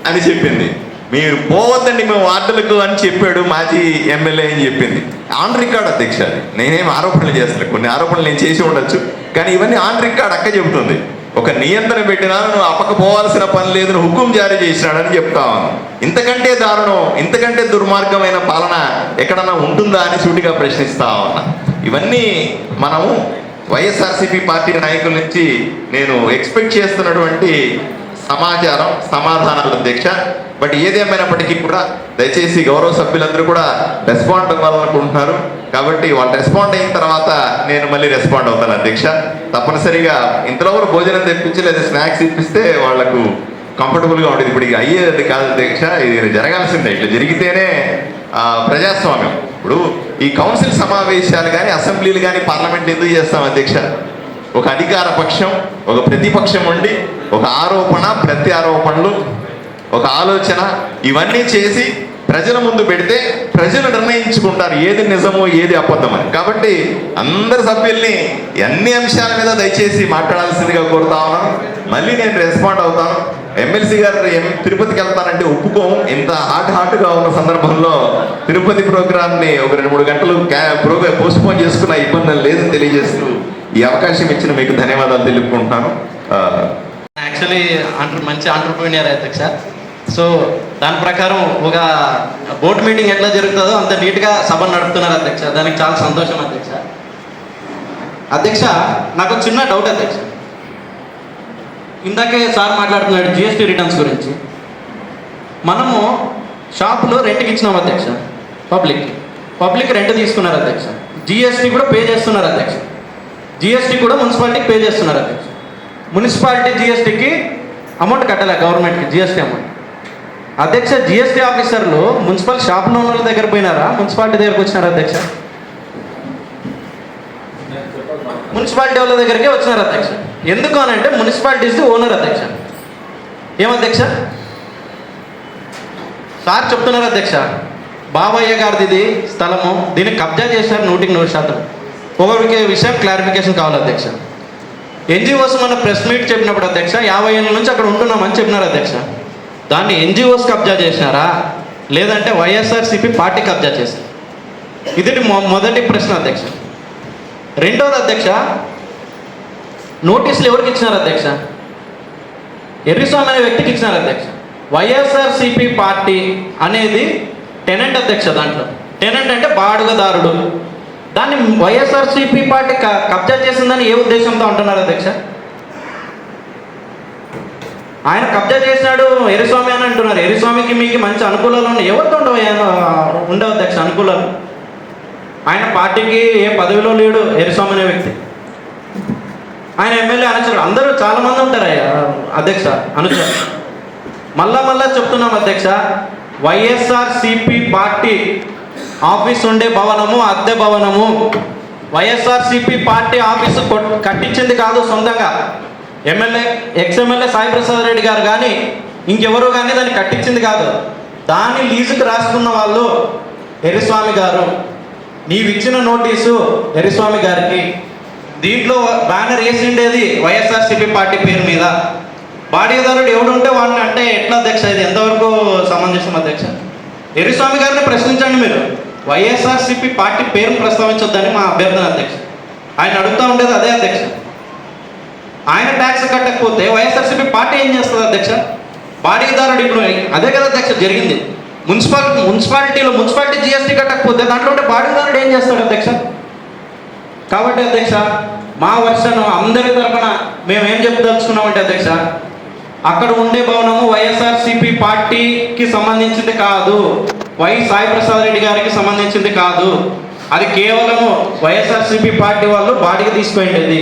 అని చెప్పింది. మీరు పోవద్దండి మేము వార్డులకు అని చెప్పాడు మాజీ ఎమ్మెల్యే అని చెప్పింది. ఆన్ రికార్డ్ అధ్యక్ష. నేనేం ఆరోపణలు చేస్తాను, కొన్ని ఆరోపణలు నేను చేసి ఉండొచ్చు, కానీ ఇవన్నీ ఆన్ రికార్డ్ అక్క చెబుతుంది. ఒక నియంత్రణ పెట్టినాను, నువ్వు అప్పకపోవాల్సిన పని లేదు, నువ్వు హుకుం జారీ చేసినాడని చెప్తా ఉన్నాను. ఇంతకంటే దారుణం, ఇంతకంటే దుర్మార్గమైన పాలన ఎక్కడన్నా ఉంటుందా అని సూటిగా ప్రశ్నిస్తా ఉన్నా. ఇవన్నీ మనము వైఎస్ఆర్సీపీ పార్టీ నాయకుల నుంచి నేను ఎక్స్పెక్ట్ చేస్తున్నటువంటి సమాచారం, సమాధానాలు అధ్యక్ష. బట్ ఏదేమైనప్పటికీ కూడా దయచేసి గౌరవ సభ్యులందరూ కూడా రెస్పాండ్ అవ్వాలనుకుంటున్నారు కాబట్టి వాళ్ళు రెస్పాండ్ అయిన తర్వాత నేను మళ్ళీ రెస్పాండ్ అవుతాను అధ్యక్ష. తప్పనిసరిగా ఇంతలో కూడా భోజనం తెప్పించి లేదా స్నాక్స్ ఇప్పిస్తే వాళ్లకు కంఫర్టబుల్గా ఉండేది. ఇప్పుడు ఇక అయ్యేది కాదు అధ్యక్ష, ఇది జరగాల్సిందే. ఇట్లా జరిగితేనే ప్రజాస్వామ్యం. ఇప్పుడు ఈ కౌన్సిల్ సమావేశాలు కానీ, అసెంబ్లీలు కానీ, పార్లమెంట్ ఎందుకు చేస్తాం అధ్యక్ష? ఒక అధికార పక్షం, ఒక ప్రతిపక్షం ఉండి ఒక ఆరోపణ, ప్రత్యారోపణలు, ఒక ఆలోచన ఇవన్నీ చేసి ప్రజల ముందు పెడితే ప్రజలు నిర్ణయించుకుంటారు ఏది నిజమో ఏది అబద్ధమని. కాబట్టి అందరి సభ్యుల్ని అన్ని అంశాల మీద దయచేసి మాట్లాడాల్సిందిగా కోరుతా ఉన్నాను. మళ్ళీ నేను రెస్పాండ్ అవుతాను. ఎమ్మెల్సీ గారు తిరుపతికి వెళ్తానంటే ఒప్పుకోము. ఇంత హాట్గా ఉన్న సందర్భంలో తిరుపతి ప్రోగ్రామ్ని ఒక 2-3 గంటలు పోస్ట్పోన్ చేసుకున్న ఇబ్బంది లేదని తెలియజేస్తూ ఈ అవకాశం ఇచ్చిన మీకు ధన్యవాదాలు తెలుపుకుంటున్నాను. యాక్చువల్లీ మంచి ఆంటర్‌ప్రెన్యూర్ అధ్యక్ష. సో దాని ప్రకారం ఒక బోర్డు మీటింగ్ ఎట్లా జరుగుతుందో అంత నీట్గా సభ నడుపుతున్నారు అధ్యక్ష. దానికి చాలా సంతోషం అధ్యక్ష. అధ్యక్ష నాకు చిన్న డౌట్ అధ్యక్ష. ఇందాకే సార్ మాట్లాడుతున్నాడు జిఎస్టీ రిటర్న్స్ గురించి. మనము షాపులో రెంట్కి ఇచ్చినాం అధ్యక్ష, పబ్లిక్ రెంట్ తీసుకున్నారు అధ్యక్ష. జిఎస్టీ కూడా పే చేస్తున్నారు అధ్యక్ష. జిఎస్టీ కూడా మున్సిపాలిటీకి పే చేస్తున్నారు అధ్యక్ష. మున్సిపాలిటీ జిఎస్టీకి అమౌంట్ కట్టాలి గవర్నమెంట్కి, జిఎస్టీ అమౌంట్. అధ్యక్ష జిఎస్టీ ఆఫీసర్లు మున్సిపల్ షాప్ ఓనర్ల దగ్గర పోయినారా, మున్సిపాలిటీ దగ్గరకు వచ్చినారా అధ్యక్ష? మున్సిపాలిటీ వాళ్ళ దగ్గరికే వచ్చినారు అధ్యక్ష. ఎందుకు అని అంటే మున్సిపాలిటీస్ ఓనర్ అధ్యక్ష. ఏమధ్యక్ష సార్ చెప్తున్నారు అధ్యక్ష, బాబయ్య గారిది ఇది స్థలము, దీన్ని కబ్జా చేశారు 100%. ఒకరికి విషయం క్లారిఫికేషన్ కావాలి అధ్యక్ష. ఎన్జిఓస్ మన ప్రెస్ మీట్ చెప్పినప్పుడు అధ్యక్ష 50 ఏళ్ళ నుంచి అక్కడ ఉంటున్నామని చెప్పినారు అధ్యక్ష. దాన్ని ఎన్జిఓస్ కబ్జా చేసినారా లేదంటే వైఎస్ఆర్సీపీ పార్టీ కబ్జా చేశారు? ఇది మొదటి ప్రశ్న అధ్యక్ష. రెండోది అధ్యక్ష, నోటీసులు ఎవరికి ఇచ్చినారు అధ్యక్ష? ఎర్రిస్వామి అనే వ్యక్తికి ఇచ్చినారు అధ్యక్ష. వైఎస్ఆర్సీపీ పార్టీ అనేది టెనెంట్ అధ్యక్ష. దాంట్లో టెనెంట్ అంటే బాడుగదారుడు. దాన్ని వైఎస్ఆర్సీపీ పార్టీ కబ్జా చేసిందని ఏ ఉద్దేశంతో అంటున్నారు అధ్యక్ష? ఆయన కబ్జా చేసినాడు ఎరిస్వామి అని అంటున్నారు. ఎరిస్వామికి మీకు మంచి అనుకూలాలు ఉన్నాయి. ఎవరితో ఉండవు అధ్యక్ష అనుకూలాలు? ఆయన పార్టీకి ఏ పదవిలో లేడు ఎరిస్వామి అనే వ్యక్తి. ఆయన ఎమ్మెల్యే అనుచరుడు అందరూ చాలామంది ఉంటారు అధ్యక్ష అనుచరు. మళ్ళా చెప్తున్నాం అధ్యక్ష, వైఎస్ఆర్సీపీ పార్టీ ఆఫీస్ ఉండే భవనము అద్దె భవనము. వైఎస్ఆర్సీపీ పార్టీ ఆఫీసు కట్టించింది కాదు సొంతంగా. ఎక్స్ఎమ్మెల్యే సాయి ప్రసాద్ రెడ్డి గారు కానీ ఇంకెవరు కానీ దాన్ని కట్టించింది కాదు. దాన్ని లీజుకు రాసుకున్న వాళ్ళు ఎరిస్వామి గారు. నీవిచ్చిన నోటీసు ఎరిస్వామి గారికి. దీంట్లో బ్యానర్ వేసి ఉండేది వైఎస్ఆర్సీపీ పార్టీ పేరు మీద. బాడీదారుడు ఎవడు ఉంటే వాడిని అంటే ఎట్లా అధ్యక్ష? ఇది ఎంతవరకు సమంజసం అధ్యక్ష? ఎరిస్వామి గారిని ప్రశ్నించండి మీరు. వైఎస్ఆర్సీపీ పార్టీ పేరును ప్రస్తావించొద్దని మా అభ్యర్థన అధ్యక్ష. ఆయన అడుగుతూ ఉండేది అదే అధ్యక్ష. ఆయన ట్యాక్స్ కట్టకపోతే వైఎస్ఆర్సీపీ పార్టీ ఏం చేస్తుంది అధ్యక్ష? బాడీదారుడు ఇప్పుడు అదే కదా అధ్యక్ష జరిగింది. మున్సిపాలిటీ జిఎస్టీ కట్టకపోతే దాంట్లో ఉంటే బాడీదారుడు ఏం చేస్తాడు అధ్యక్ష? కాబట్టి అధ్యక్ష మా వర్షను అందరి తరఫున మేము ఏం చెప్పదలుచుకున్నామంటే అధ్యక్ష, అక్కడ ఉండే భవనము వైఎస్ఆర్సీపీ పార్టీకి సంబంధించింది కాదు, సాయి ప్రసాద్ రెడ్డి గారికి సంబంధించింది కాదు. అది కేవలము వైఎస్ఆర్సీపీ పార్టీ వాళ్ళు బాడీకి తీసుకుపోయింది.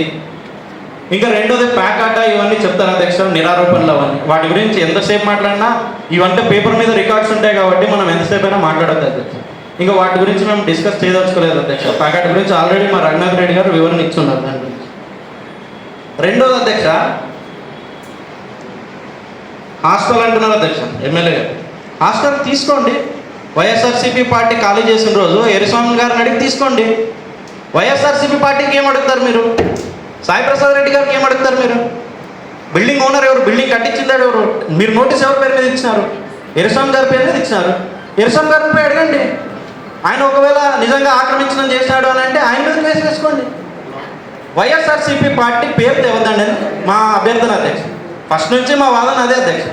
ఇంకా రెండోది ప్యాకాట ఇవన్నీ చెప్తారు అధ్యక్ష, నిరారోపణలు అవన్నీ. వాటి గురించి ఎంతసేపు మాట్లాడినా ఇవంటే పేపర్ మీద రికార్డ్స్ ఉంటాయి కాబట్టి మనం ఎంతసేపు అయినా మాట్లాడద్దు అధ్యక్ష. ఇంకా వాటి గురించి మేము డిస్కస్ చేయదలుచుకోలేదు అధ్యక్ష. ప్యాకాట గురించి ఆల్రెడీ మా రఘునాథ్ రెడ్డి గారు వివరణ ఇచ్చున్నారు దాని గురించి. రెండోది అధ్యక్ష, హాస్టల్ అంటున్నారు అధ్యక్ష ఎమ్మెల్యే గారు. హాస్టల్ తీసుకోండి. వైఎస్ఆర్సీపీ పార్టీ ఖాళీ చేసిన రోజు ఎరిస్వామి గారిని అడిగి తీసుకోండి. వైఎస్ఆర్సీపీ పార్టీకి ఏం అడుగుతారు మీరు? సాయి ప్రసాద్ రెడ్డి గారికి ఏం అడుగుతారు మీరు? బిల్డింగ్ ఓనర్ ఎవరు? బిల్డింగ్ కట్టించిందాడు ఎవరు? మీరు నోటీస్ ఎవరి పేరు మీద ఇచ్చినారు? ఎరిస్వామి గారి పేరు మీద ఇచ్చినారు. ఎరిస్వామి గారిని పోయి అడగండి. ఆయన ఒకవేళ నిజంగా ఆక్రమించడం చేసినాడు అని అంటే ఆయన మీద కేసు వేసుకోండి. వైఎస్ఆర్సీపీ పార్టీ పేరు తెవద్దండి అని మా అభ్యర్థన అధ్యక్ష. ఫస్ట్ నుంచి మా వాదన అదే అధ్యక్ష.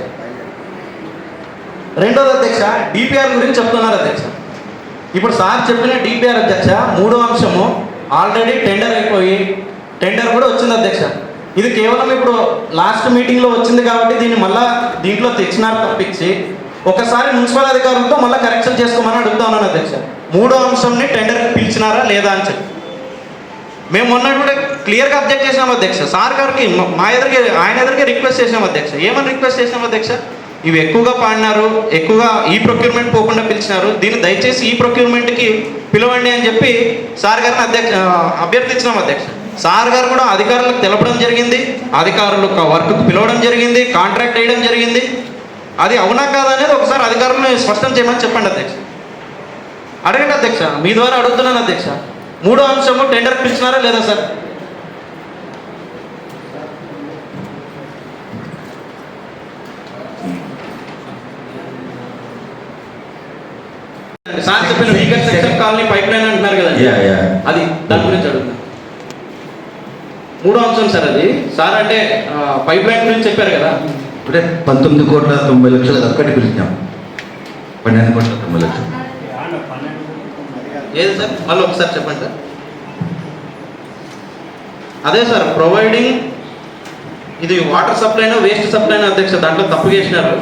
రెండోది అధ్యక్ష, డిపిఆర్ గురించి చెప్తున్నారు అధ్యక్ష. ఇప్పుడు సార్ చెప్పిన డిపిఆర్ అధ్యక్ష మూడో అంశము ఆల్రెడీ టెండర్ అయిపోయి టెండర్ కూడా వచ్చింది అధ్యక్ష. ఇది కేవలం ఇప్పుడు లాస్ట్ మీటింగ్లో వచ్చింది కాబట్టి దీన్ని మళ్ళీ దీంట్లో తెచ్చినారు తప్పించి ఒకసారి మున్సిపల్ అధికారులతో మళ్ళీ కరెక్షన్ చేసుకోమని అడుగుతా ఉన్నాను అధ్యక్ష. మూడో అంశంని టెండర్కి పిలిచినారా లేదా అని చెప్పి మేము మొన్న కూడా క్లియర్గా అబ్జెక్ట్ చేసినాం అధ్యక్ష. సార్ గారికి ఆయన ఎదురుగా రిక్వెస్ట్ చేసినాం అధ్యక్ష. ఏమని రిక్వెస్ట్ చేసినాం అధ్యక్ష? ఇవి ఎక్కువగా పాడినారు, ఎక్కువగా ఈ ప్రొక్యూర్మెంట్ పోకుండా పిలిచినారు, దీన్ని దయచేసి ఈ ప్రొక్యూర్మెంట్కి పిలవండి అని చెప్పి సార్ గారిని అభ్యర్థించినాం అధ్యక్ష. సార్ గారు కూడా అధికారులకు తెలపడం జరిగింది, అధికారులకు వర్క్కు పిలవడం జరిగింది, కాంట్రాక్ట్ వేయడం జరిగింది. అది అవునా కాదనేది ఒకసారి అధికారులను స్పష్టం చేయమని చెప్పండి అధ్యక్ష. అడగండి అధ్యక్ష, మీ ద్వారా అడుగుతున్నాను అధ్యక్ష. మూడో అంశము టెండర్ పిలిచినారా లేదా సార్? సార్ చెప్పిన weaker section colony pipe line అంటున్నారు కదా, అది దాని గురించి అడుగుతున్నా. మూడో అంశం సార్ అది. సార్ అంటే పైప్ లైన్ గురించి చెప్పారు కదా. ఇప్పుడే 19,90,00,000 ఒక్కటి పిలిచాం. 12,90,00,000. ఏది సార్? మళ్ళీ ఒకసారి చెప్పండి సార్. అదే సార్, ప్రొవైడింగ్ ఇది వాటర్ సప్లైనా వేస్ట్ సప్లైనా అధ్యక్ష, దాంట్లో తప్పు చేసినారు.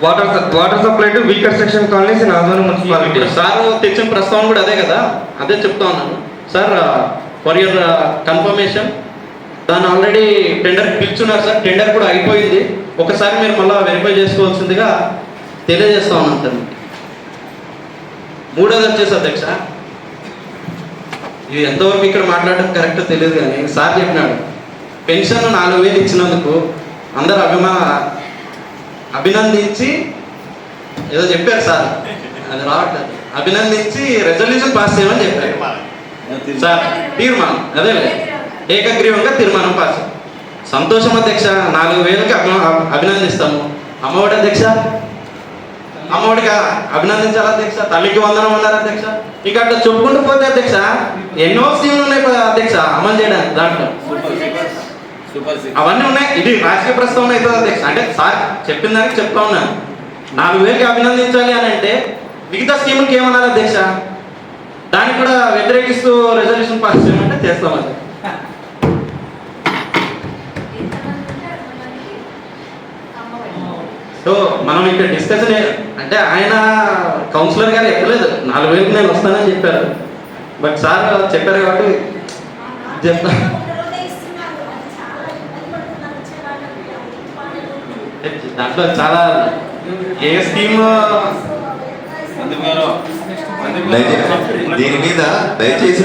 Water supply to weaker section colonies in Adoni municipality. Sir తెచ్చిన ప్రస్తావన కూడా అదే కదా, అదే చెప్తా ఉన్నాను సార్. ఫర్ యువర్ కన్ఫర్మేషన్, దాన్ని ఆల్రెడీ టెండర్ పిలుచున్నారు సార్. టెండర్ కూడా అయిపోయింది. ఒకసారి మీరు మళ్ళీ వెరిఫై చేసుకోవాల్సిందిగా తెలియజేస్తా ఉన్నాను సార్. మూడోది వచ్చేసి అధ్యక్ష, ఇది ఎంతవరకు ఇక్కడ మాట్లాడడం కరెక్టో తెలియదు కానీ సార్ చెప్పినాడు పెన్షన్ 4,000 ఇచ్చినందుకు అందరు అభినందించి ఏదో చెప్పారు సార్, అది రావట్లేదు. అభినందించి రెజల్యూషన్ పాస్ చేయమని చెప్పారు సార్. తీర్మానం అదే ఏకగ్రీవంగా తీర్మానం పాస్. సంతోషం అధ్యక్ష, 4,000కి అభినందిస్తాము. అమ్మఒడి అధ్యక్ష, అమ్మఒడికి అభినందించాలి అధ్యక్ష. తల్లికి వందనం ఉన్నారు అధ్యక్ష. ఇక అట్లా చెప్పుకుంటూ పోతే అధ్యక్ష ఎన్నో స్కీమ్లు ఉన్నాయి అధ్యక్ష అమలు చేయడానికి. దాంట్లో అవన్నీ ఉన్నాయి. ఇది రాజకీయ ప్రస్తావన అవుతుంది అధ్యక్ష. అంటే సార్ చెప్పిన దానికి చెప్తా ఉన్నాను. 4,000కి అభినందించాలి అని అంటే మిగతా స్కీములకి ఏమన్నారు అధ్యక్ష? దానికి కూడా వ్యతిరేకిస్తూ రెజల్యూషన్ పాస్ చేయమంటే చేస్తామని. సో మనం ఇక్కడ డిస్కషన్ అంటే ఆయన కౌన్సిలర్ గారు చెప్పలేదు 4,000 నేను వస్తానని చెప్పారు. బట్ సార్ చెప్పారు కాబట్టి చెప్తా. దాంట్లో చాలా ఏ స్కీమ్ దీని మీద దయచేసి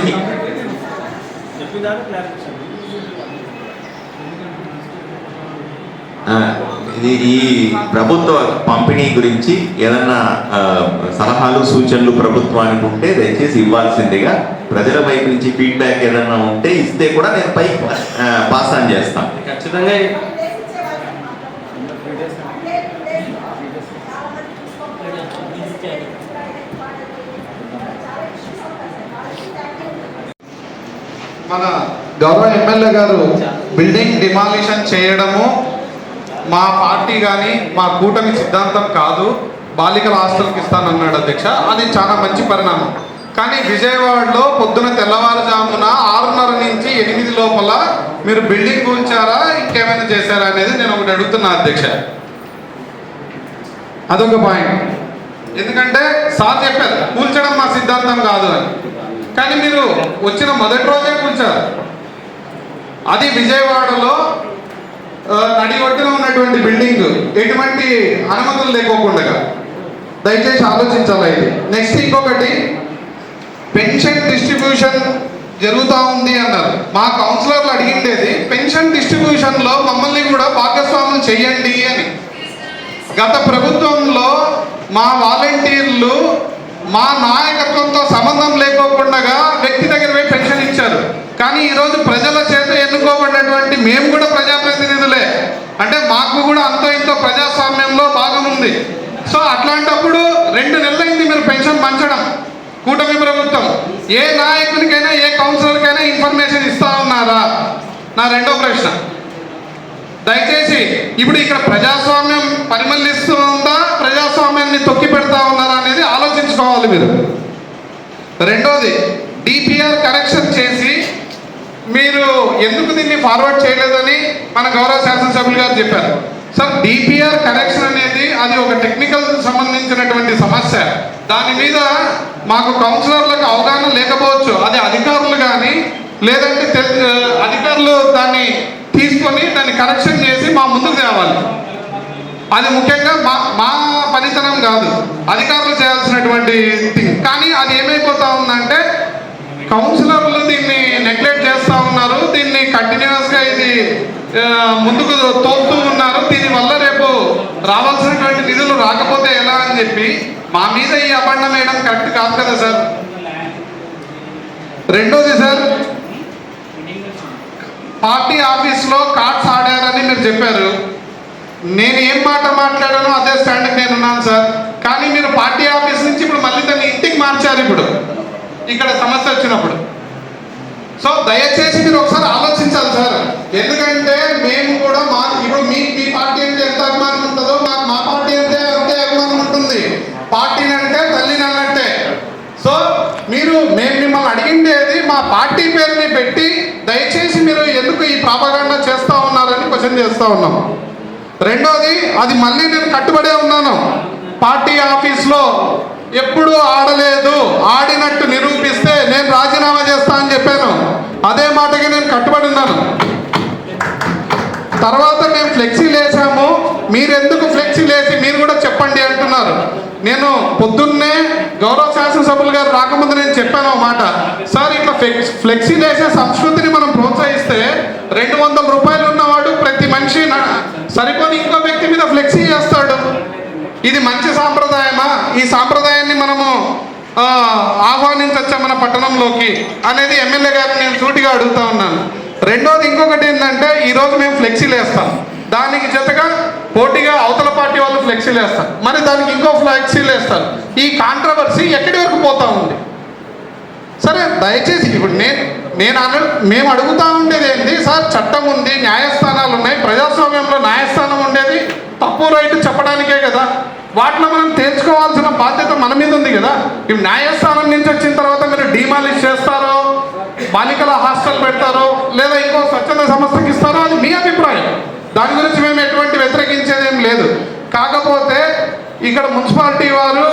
ఈ ప్రభుత్వ పంపిణీ గురించి ఏదన్నా సలహాలు సూచనలు ప్రభుత్వానికి ఉంటే దయచేసి ఇవ్వాల్సిందిగా, ప్రజల వైపు నుంచి ఫీడ్బ్యాక్ ఏదన్నా ఉంటే ఇస్తే కూడా నేను పై పాస్ ఆన్ చేస్తాను ఖచ్చితంగా. మన గౌరవ ఎమ్మెల్యే గారు బిల్డింగ్ డిమాలిషన్ చేయడము మా పార్టీ కానీ మా కూటమి సిద్ధాంతం కాదు, బాలికల హాస్టల్కి ఇస్తానన్నాడు అధ్యక్ష. అది చాలా మంచి పరిణామం. కానీ విజయవాడలో పొద్దున తెల్లవారుజామున 6:30 నుంచి 8 లోపల మీరు బిల్డింగ్ కూల్చారా ఇంకేమైనా చేశారా అనేది నేను ఒకటి అడుగుతున్నా అధ్యక్ష. అదొక పాయింట్. ఎందుకంటే సార్ చెప్పారు కూల్చడం మా సిద్ధాంతం కాదు అని, కానీ మీరు వచ్చిన మొదటి రోజే కూల్చారు. అది విజయవాడలో నడిగొట్టున ఉన్నటువంటి బిల్డింగ్, ఎటువంటి అనుమతులు లేకోకుండా. దయచేసి ఆలోచించాలి ఇది. నెక్స్ట్ ఇంకొకటి, పెన్షన్ డిస్ట్రిబ్యూషన్ జరుగుతూ ఉంది అన్నారు. మా కౌన్సిలర్లు అడిగిండేది పెన్షన్ డిస్ట్రిబ్యూషన్లో మమ్మల్ని కూడా భాగస్వాములు చేయండి అని. గత ప్రభుత్వంలో మా వాలంటీర్లు మా నాయకత్వంతో సంబంధం లేకోకుండా వ్యక్తి దగ్గర పోయి పెన్షన్ ఇచ్చారు. కానీ ఈరోజు ప్రజల చేత ఎన్నుకోబడినటువంటి మేము కూడా ప్రజాప్రతినిధులే, అంటే మాకు కూడా అంతో ఇంతో ప్రజాస్వామ్యంలో భాగం ఉంది. సో అట్లాంటప్పుడు 2 నెలలైంది మీరు పెన్షన్ పంచడం. కూటమి ప్రభుత్వం ఏ నాయకునికైనా ఏ కౌన్సిలర్కైనా ఇన్ఫర్మేషన్ ఇస్తా ఉన్నారా? నా రెండో ప్రశ్న. దయచేసి ఇప్పుడు ఇక్కడ ప్రజాస్వామ్యం పరిమళిస్తూ ఉందా, ప్రజాస్వామ్యాన్ని తొక్కి పెడతా ఉన్నారా అనేది ఆలోచించుకోవాలి మీరు. రెండోది, డిపిఆర్ కరెక్షన్ చేసి మీరు ఎందుకు దీన్ని ఫార్వర్డ్ చేయలేదని మన గౌరవ శాసనసభ్యులు గారు చెప్పారు. సార్, డిపిఆర్ కరెక్షన్ అనేది అది ఒక టెక్నికల్ సంబంధించినటువంటి సమస్య. దాని మీద మాకు కౌన్సిలర్లకు అవగాహన లేకపోవచ్చు. అది అధికారులు కానీ లేదంటే అధికారులు దాన్ని తీసుకొని దాన్ని కరెక్షన్ చేసి మా ముందుకు తేవాలి. అది ముఖ్యంగా మా పనితనం కాదు, అధికారులు చేయాల్సినటువంటి థింగ్. కానీ అది ఏమైపోతా ఉందంటే కౌన్సిలర్లు దీన్ని నెగ్లెక్ట్ చేస్తూ ఉన్నారు, దీన్ని కంటిన్యూస్గా ఇది ముందుకు తోపుతూ ఉన్నారు. దీనివల్ల రేపు రావాల్సినటువంటి నిధులు రాకపోతే ఎలా అని చెప్పి మా మీద ఈ అబండం వేయడం కరెక్ట్ కాదు కదా సార్. రెండోది సార్, పార్టీ ఆఫీస్లో కార్డ్స్ ఆడారని మీరు చెప్పారు. నేను ఏం మాట మాట్లాడానో అదే స్టాండ్కి నేను ఉన్నాను సార్. కానీ మీరు పార్టీ ఆఫీస్ నుంచి ఇప్పుడు మళ్ళీ దాన్ని ఇంటికి మార్చారు ఇప్పుడు ఇక్కడ సమస్య వచ్చినప్పుడు. సో దయచేసి మీరు ఒకసారి ఆలోచించాలి సార్. ఎందుకంటే మేము కూడా ఇప్పుడు మీ పార్టీ అంటే ఎంత అభిమానం ఉంటుందో మాకు మా పార్టీ అంటే అంతే అభిమానం ఉంటుంది. పార్టీని అంటే తల్లిని అన్నట్టే. సో మేము మిమ్మల్ని అడిగిండేది మా పార్టీ పేరుని పెట్టి దయచేసి మీరు ఎందుకు ఈ ప్రాపగాండా చేస్తూ ఉన్నారని క్వశ్చన్ చేస్తూ ఉన్నాం. రెండోది, అది మళ్ళీ నేను కట్టుబడే ఉన్నాను. పార్టీ ఆఫీస్లో ఎప్పుడూ ఆడలేదు, ఆడినట్టు నిరూపిస్తే నేను రాజీనామా చేస్తా అని చెప్పాను. అదే మాటకి నేను కట్టుబడి ఉన్నాను. తర్వాత మేము ఫ్లెక్సీలు వేసాము, మీరెందుకు ఫ్లెక్సీలు వేసి మీరు కూడా చెప్పండి అంటున్నారు. నేను పొద్దున్నే గౌరవ శాసనసభ్యులు గారు రాకముందు నేను చెప్పాను ఒక మాట. సార్, ఇట్లా ఫ్లెక్సీలు వేసే సంస్కృతిని మనం ప్రోత్సహిస్తే 200 రూపాయలు ఉన్నవాడు ప్రతి మనిషి సరిపోని ఇంకో వ్యక్తి మీద ఫ్లెక్సీ చేస్తాడు. ఇది మంచి సాంప్రదాయమా? ఈ సాంప్రదాయాన్ని మనము ఆహ్వానించచ్చా మన పట్టణంలోకి అనేది ఎమ్మెల్యే గారిని నేను సూటిగా అడుగుతా ఉన్నాను. రెండోది, ఇంకొకటి ఏంటంటే ఈరోజు మేము ఫ్లెక్సీలు వేస్తాం, దానికి జతగా పోటీగా అవతల పార్టీ వాళ్ళు ఫ్లెక్సీలు వేస్తారు, మరి దానికి ఇంకో ఫ్లెక్సీలు వేస్తారు. ఈ కాంట్రవర్సీ ఎక్కడి వరకు పోతా ఉంది? సరే, దయచేసి ఇప్పుడు మేము అడుగుతూ ఉండేది ఏంటి సార్, చట్టం ఉంది, న్యాయస్థానాలు ఉన్నాయి. ప్రజాస్వామ్యంలో న్యాయస్థానం ఉండేది తప్పు రైట్ చెప్పడానికే కదా. వాటిలో మనం తేల్చుకోవాల్సిన బాధ్యత మన మీద ఉంది కదా. ఇప్పుడు న్యాయస్థానం నుంచి వచ్చిన తర్వాత మీరు డిమాలిష్ చేస్తారో, బాలికల హాస్టల్ పెడతారో, లేదా ఇంకో స్వచ్ఛంద సంస్థకి ఇస్తారో, అది మీ అభిప్రాయం. దాని గురించి మేము ఎటువంటి వ్యతిరేకించేది ఏం లేదు. కాకపోతే ఇక్కడ మున్సిపాలిటీ వారు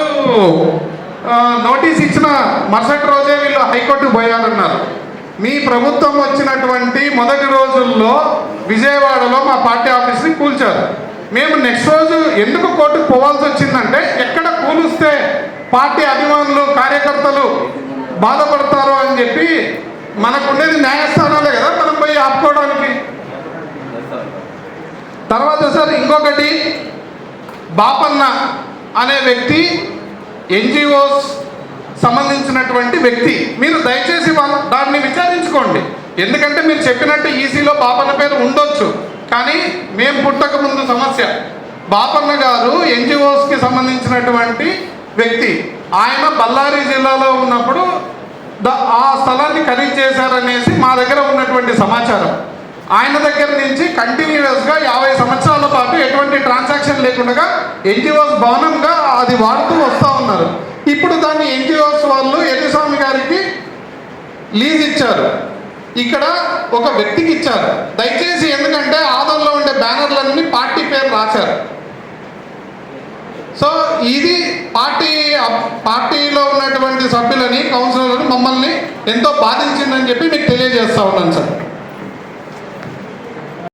నోటీస్ ఇచ్చిన మరుసటి రోజే వీళ్ళు హైకోర్టుకు పోయారన్నారు. మీ ప్రభుత్వం వచ్చినటువంటి మొదటి రోజుల్లో విజయవాడలో మా పార్టీ ఆఫీస్ని కూల్చారు. మేము నెక్స్ట్ రోజు ఎందుకు కోర్టుకు పోవాల్సి వచ్చిందంటే, ఎక్కడ కూలుస్తే పార్టీ అభిమానులు కార్యకర్తలు బాధపడతారు అని చెప్పి, మనకుండేది న్యాయస్థానాలే కదా మనం పోయి ఆపుకోవడానికి. తర్వాత సార్ ఇంకొకటి, బాపన్న అనే వ్యక్తి ఎన్జిఓస్ సంబంధించినటువంటి వ్యక్తి. మీరు దయచేసి దాన్ని విచారించుకోండి. ఎందుకంటే మీరు చెప్పినట్టు ఈసీలో బాపన్న పేరు ఉండొచ్చు, కానీ మేము పుట్టక ముందు సమస్య. బాపన్న గారు ఎన్జిఓస్కి సంబంధించినటువంటి వ్యక్తి. ఆయన బళ్ళారి జిల్లాలో ఉన్నప్పుడు ఆ స్థలాన్ని ఖరీదు చేశారనేసి మా దగ్గర ఉన్నటువంటి సమాచారం. ఆయన దగ్గర నుంచి కంటిన్యూస్గా 50 సంవత్సరాల పాటు ఎటువంటి ట్రాన్సాక్షన్ లేకుండా ఎన్జిఓస్ భవనంగా అది వాడుతూ వస్తూ ఉన్నారు. ఇప్పుడు దాన్ని ఎన్జిఓస్ వాళ్ళు యదుస్వామి గారికి లీజ్ ఇచ్చారు, ఇక్కడ ఒక వ్యక్తికి ఇచ్చారు. దయచేసి, ఎందుకంటే ఆదంలో ఉండే బ్యానర్లన్నీ పార్టీ పేరు రాశారు. సో ఇది పార్టీలో ఉన్నటువంటి సభ్యులని, కౌన్సిలర్లను, మమ్మల్ని ఎంతో బాధించిందని చెప్పి మీకు తెలియజేస్తా ఉన్నాను సార్.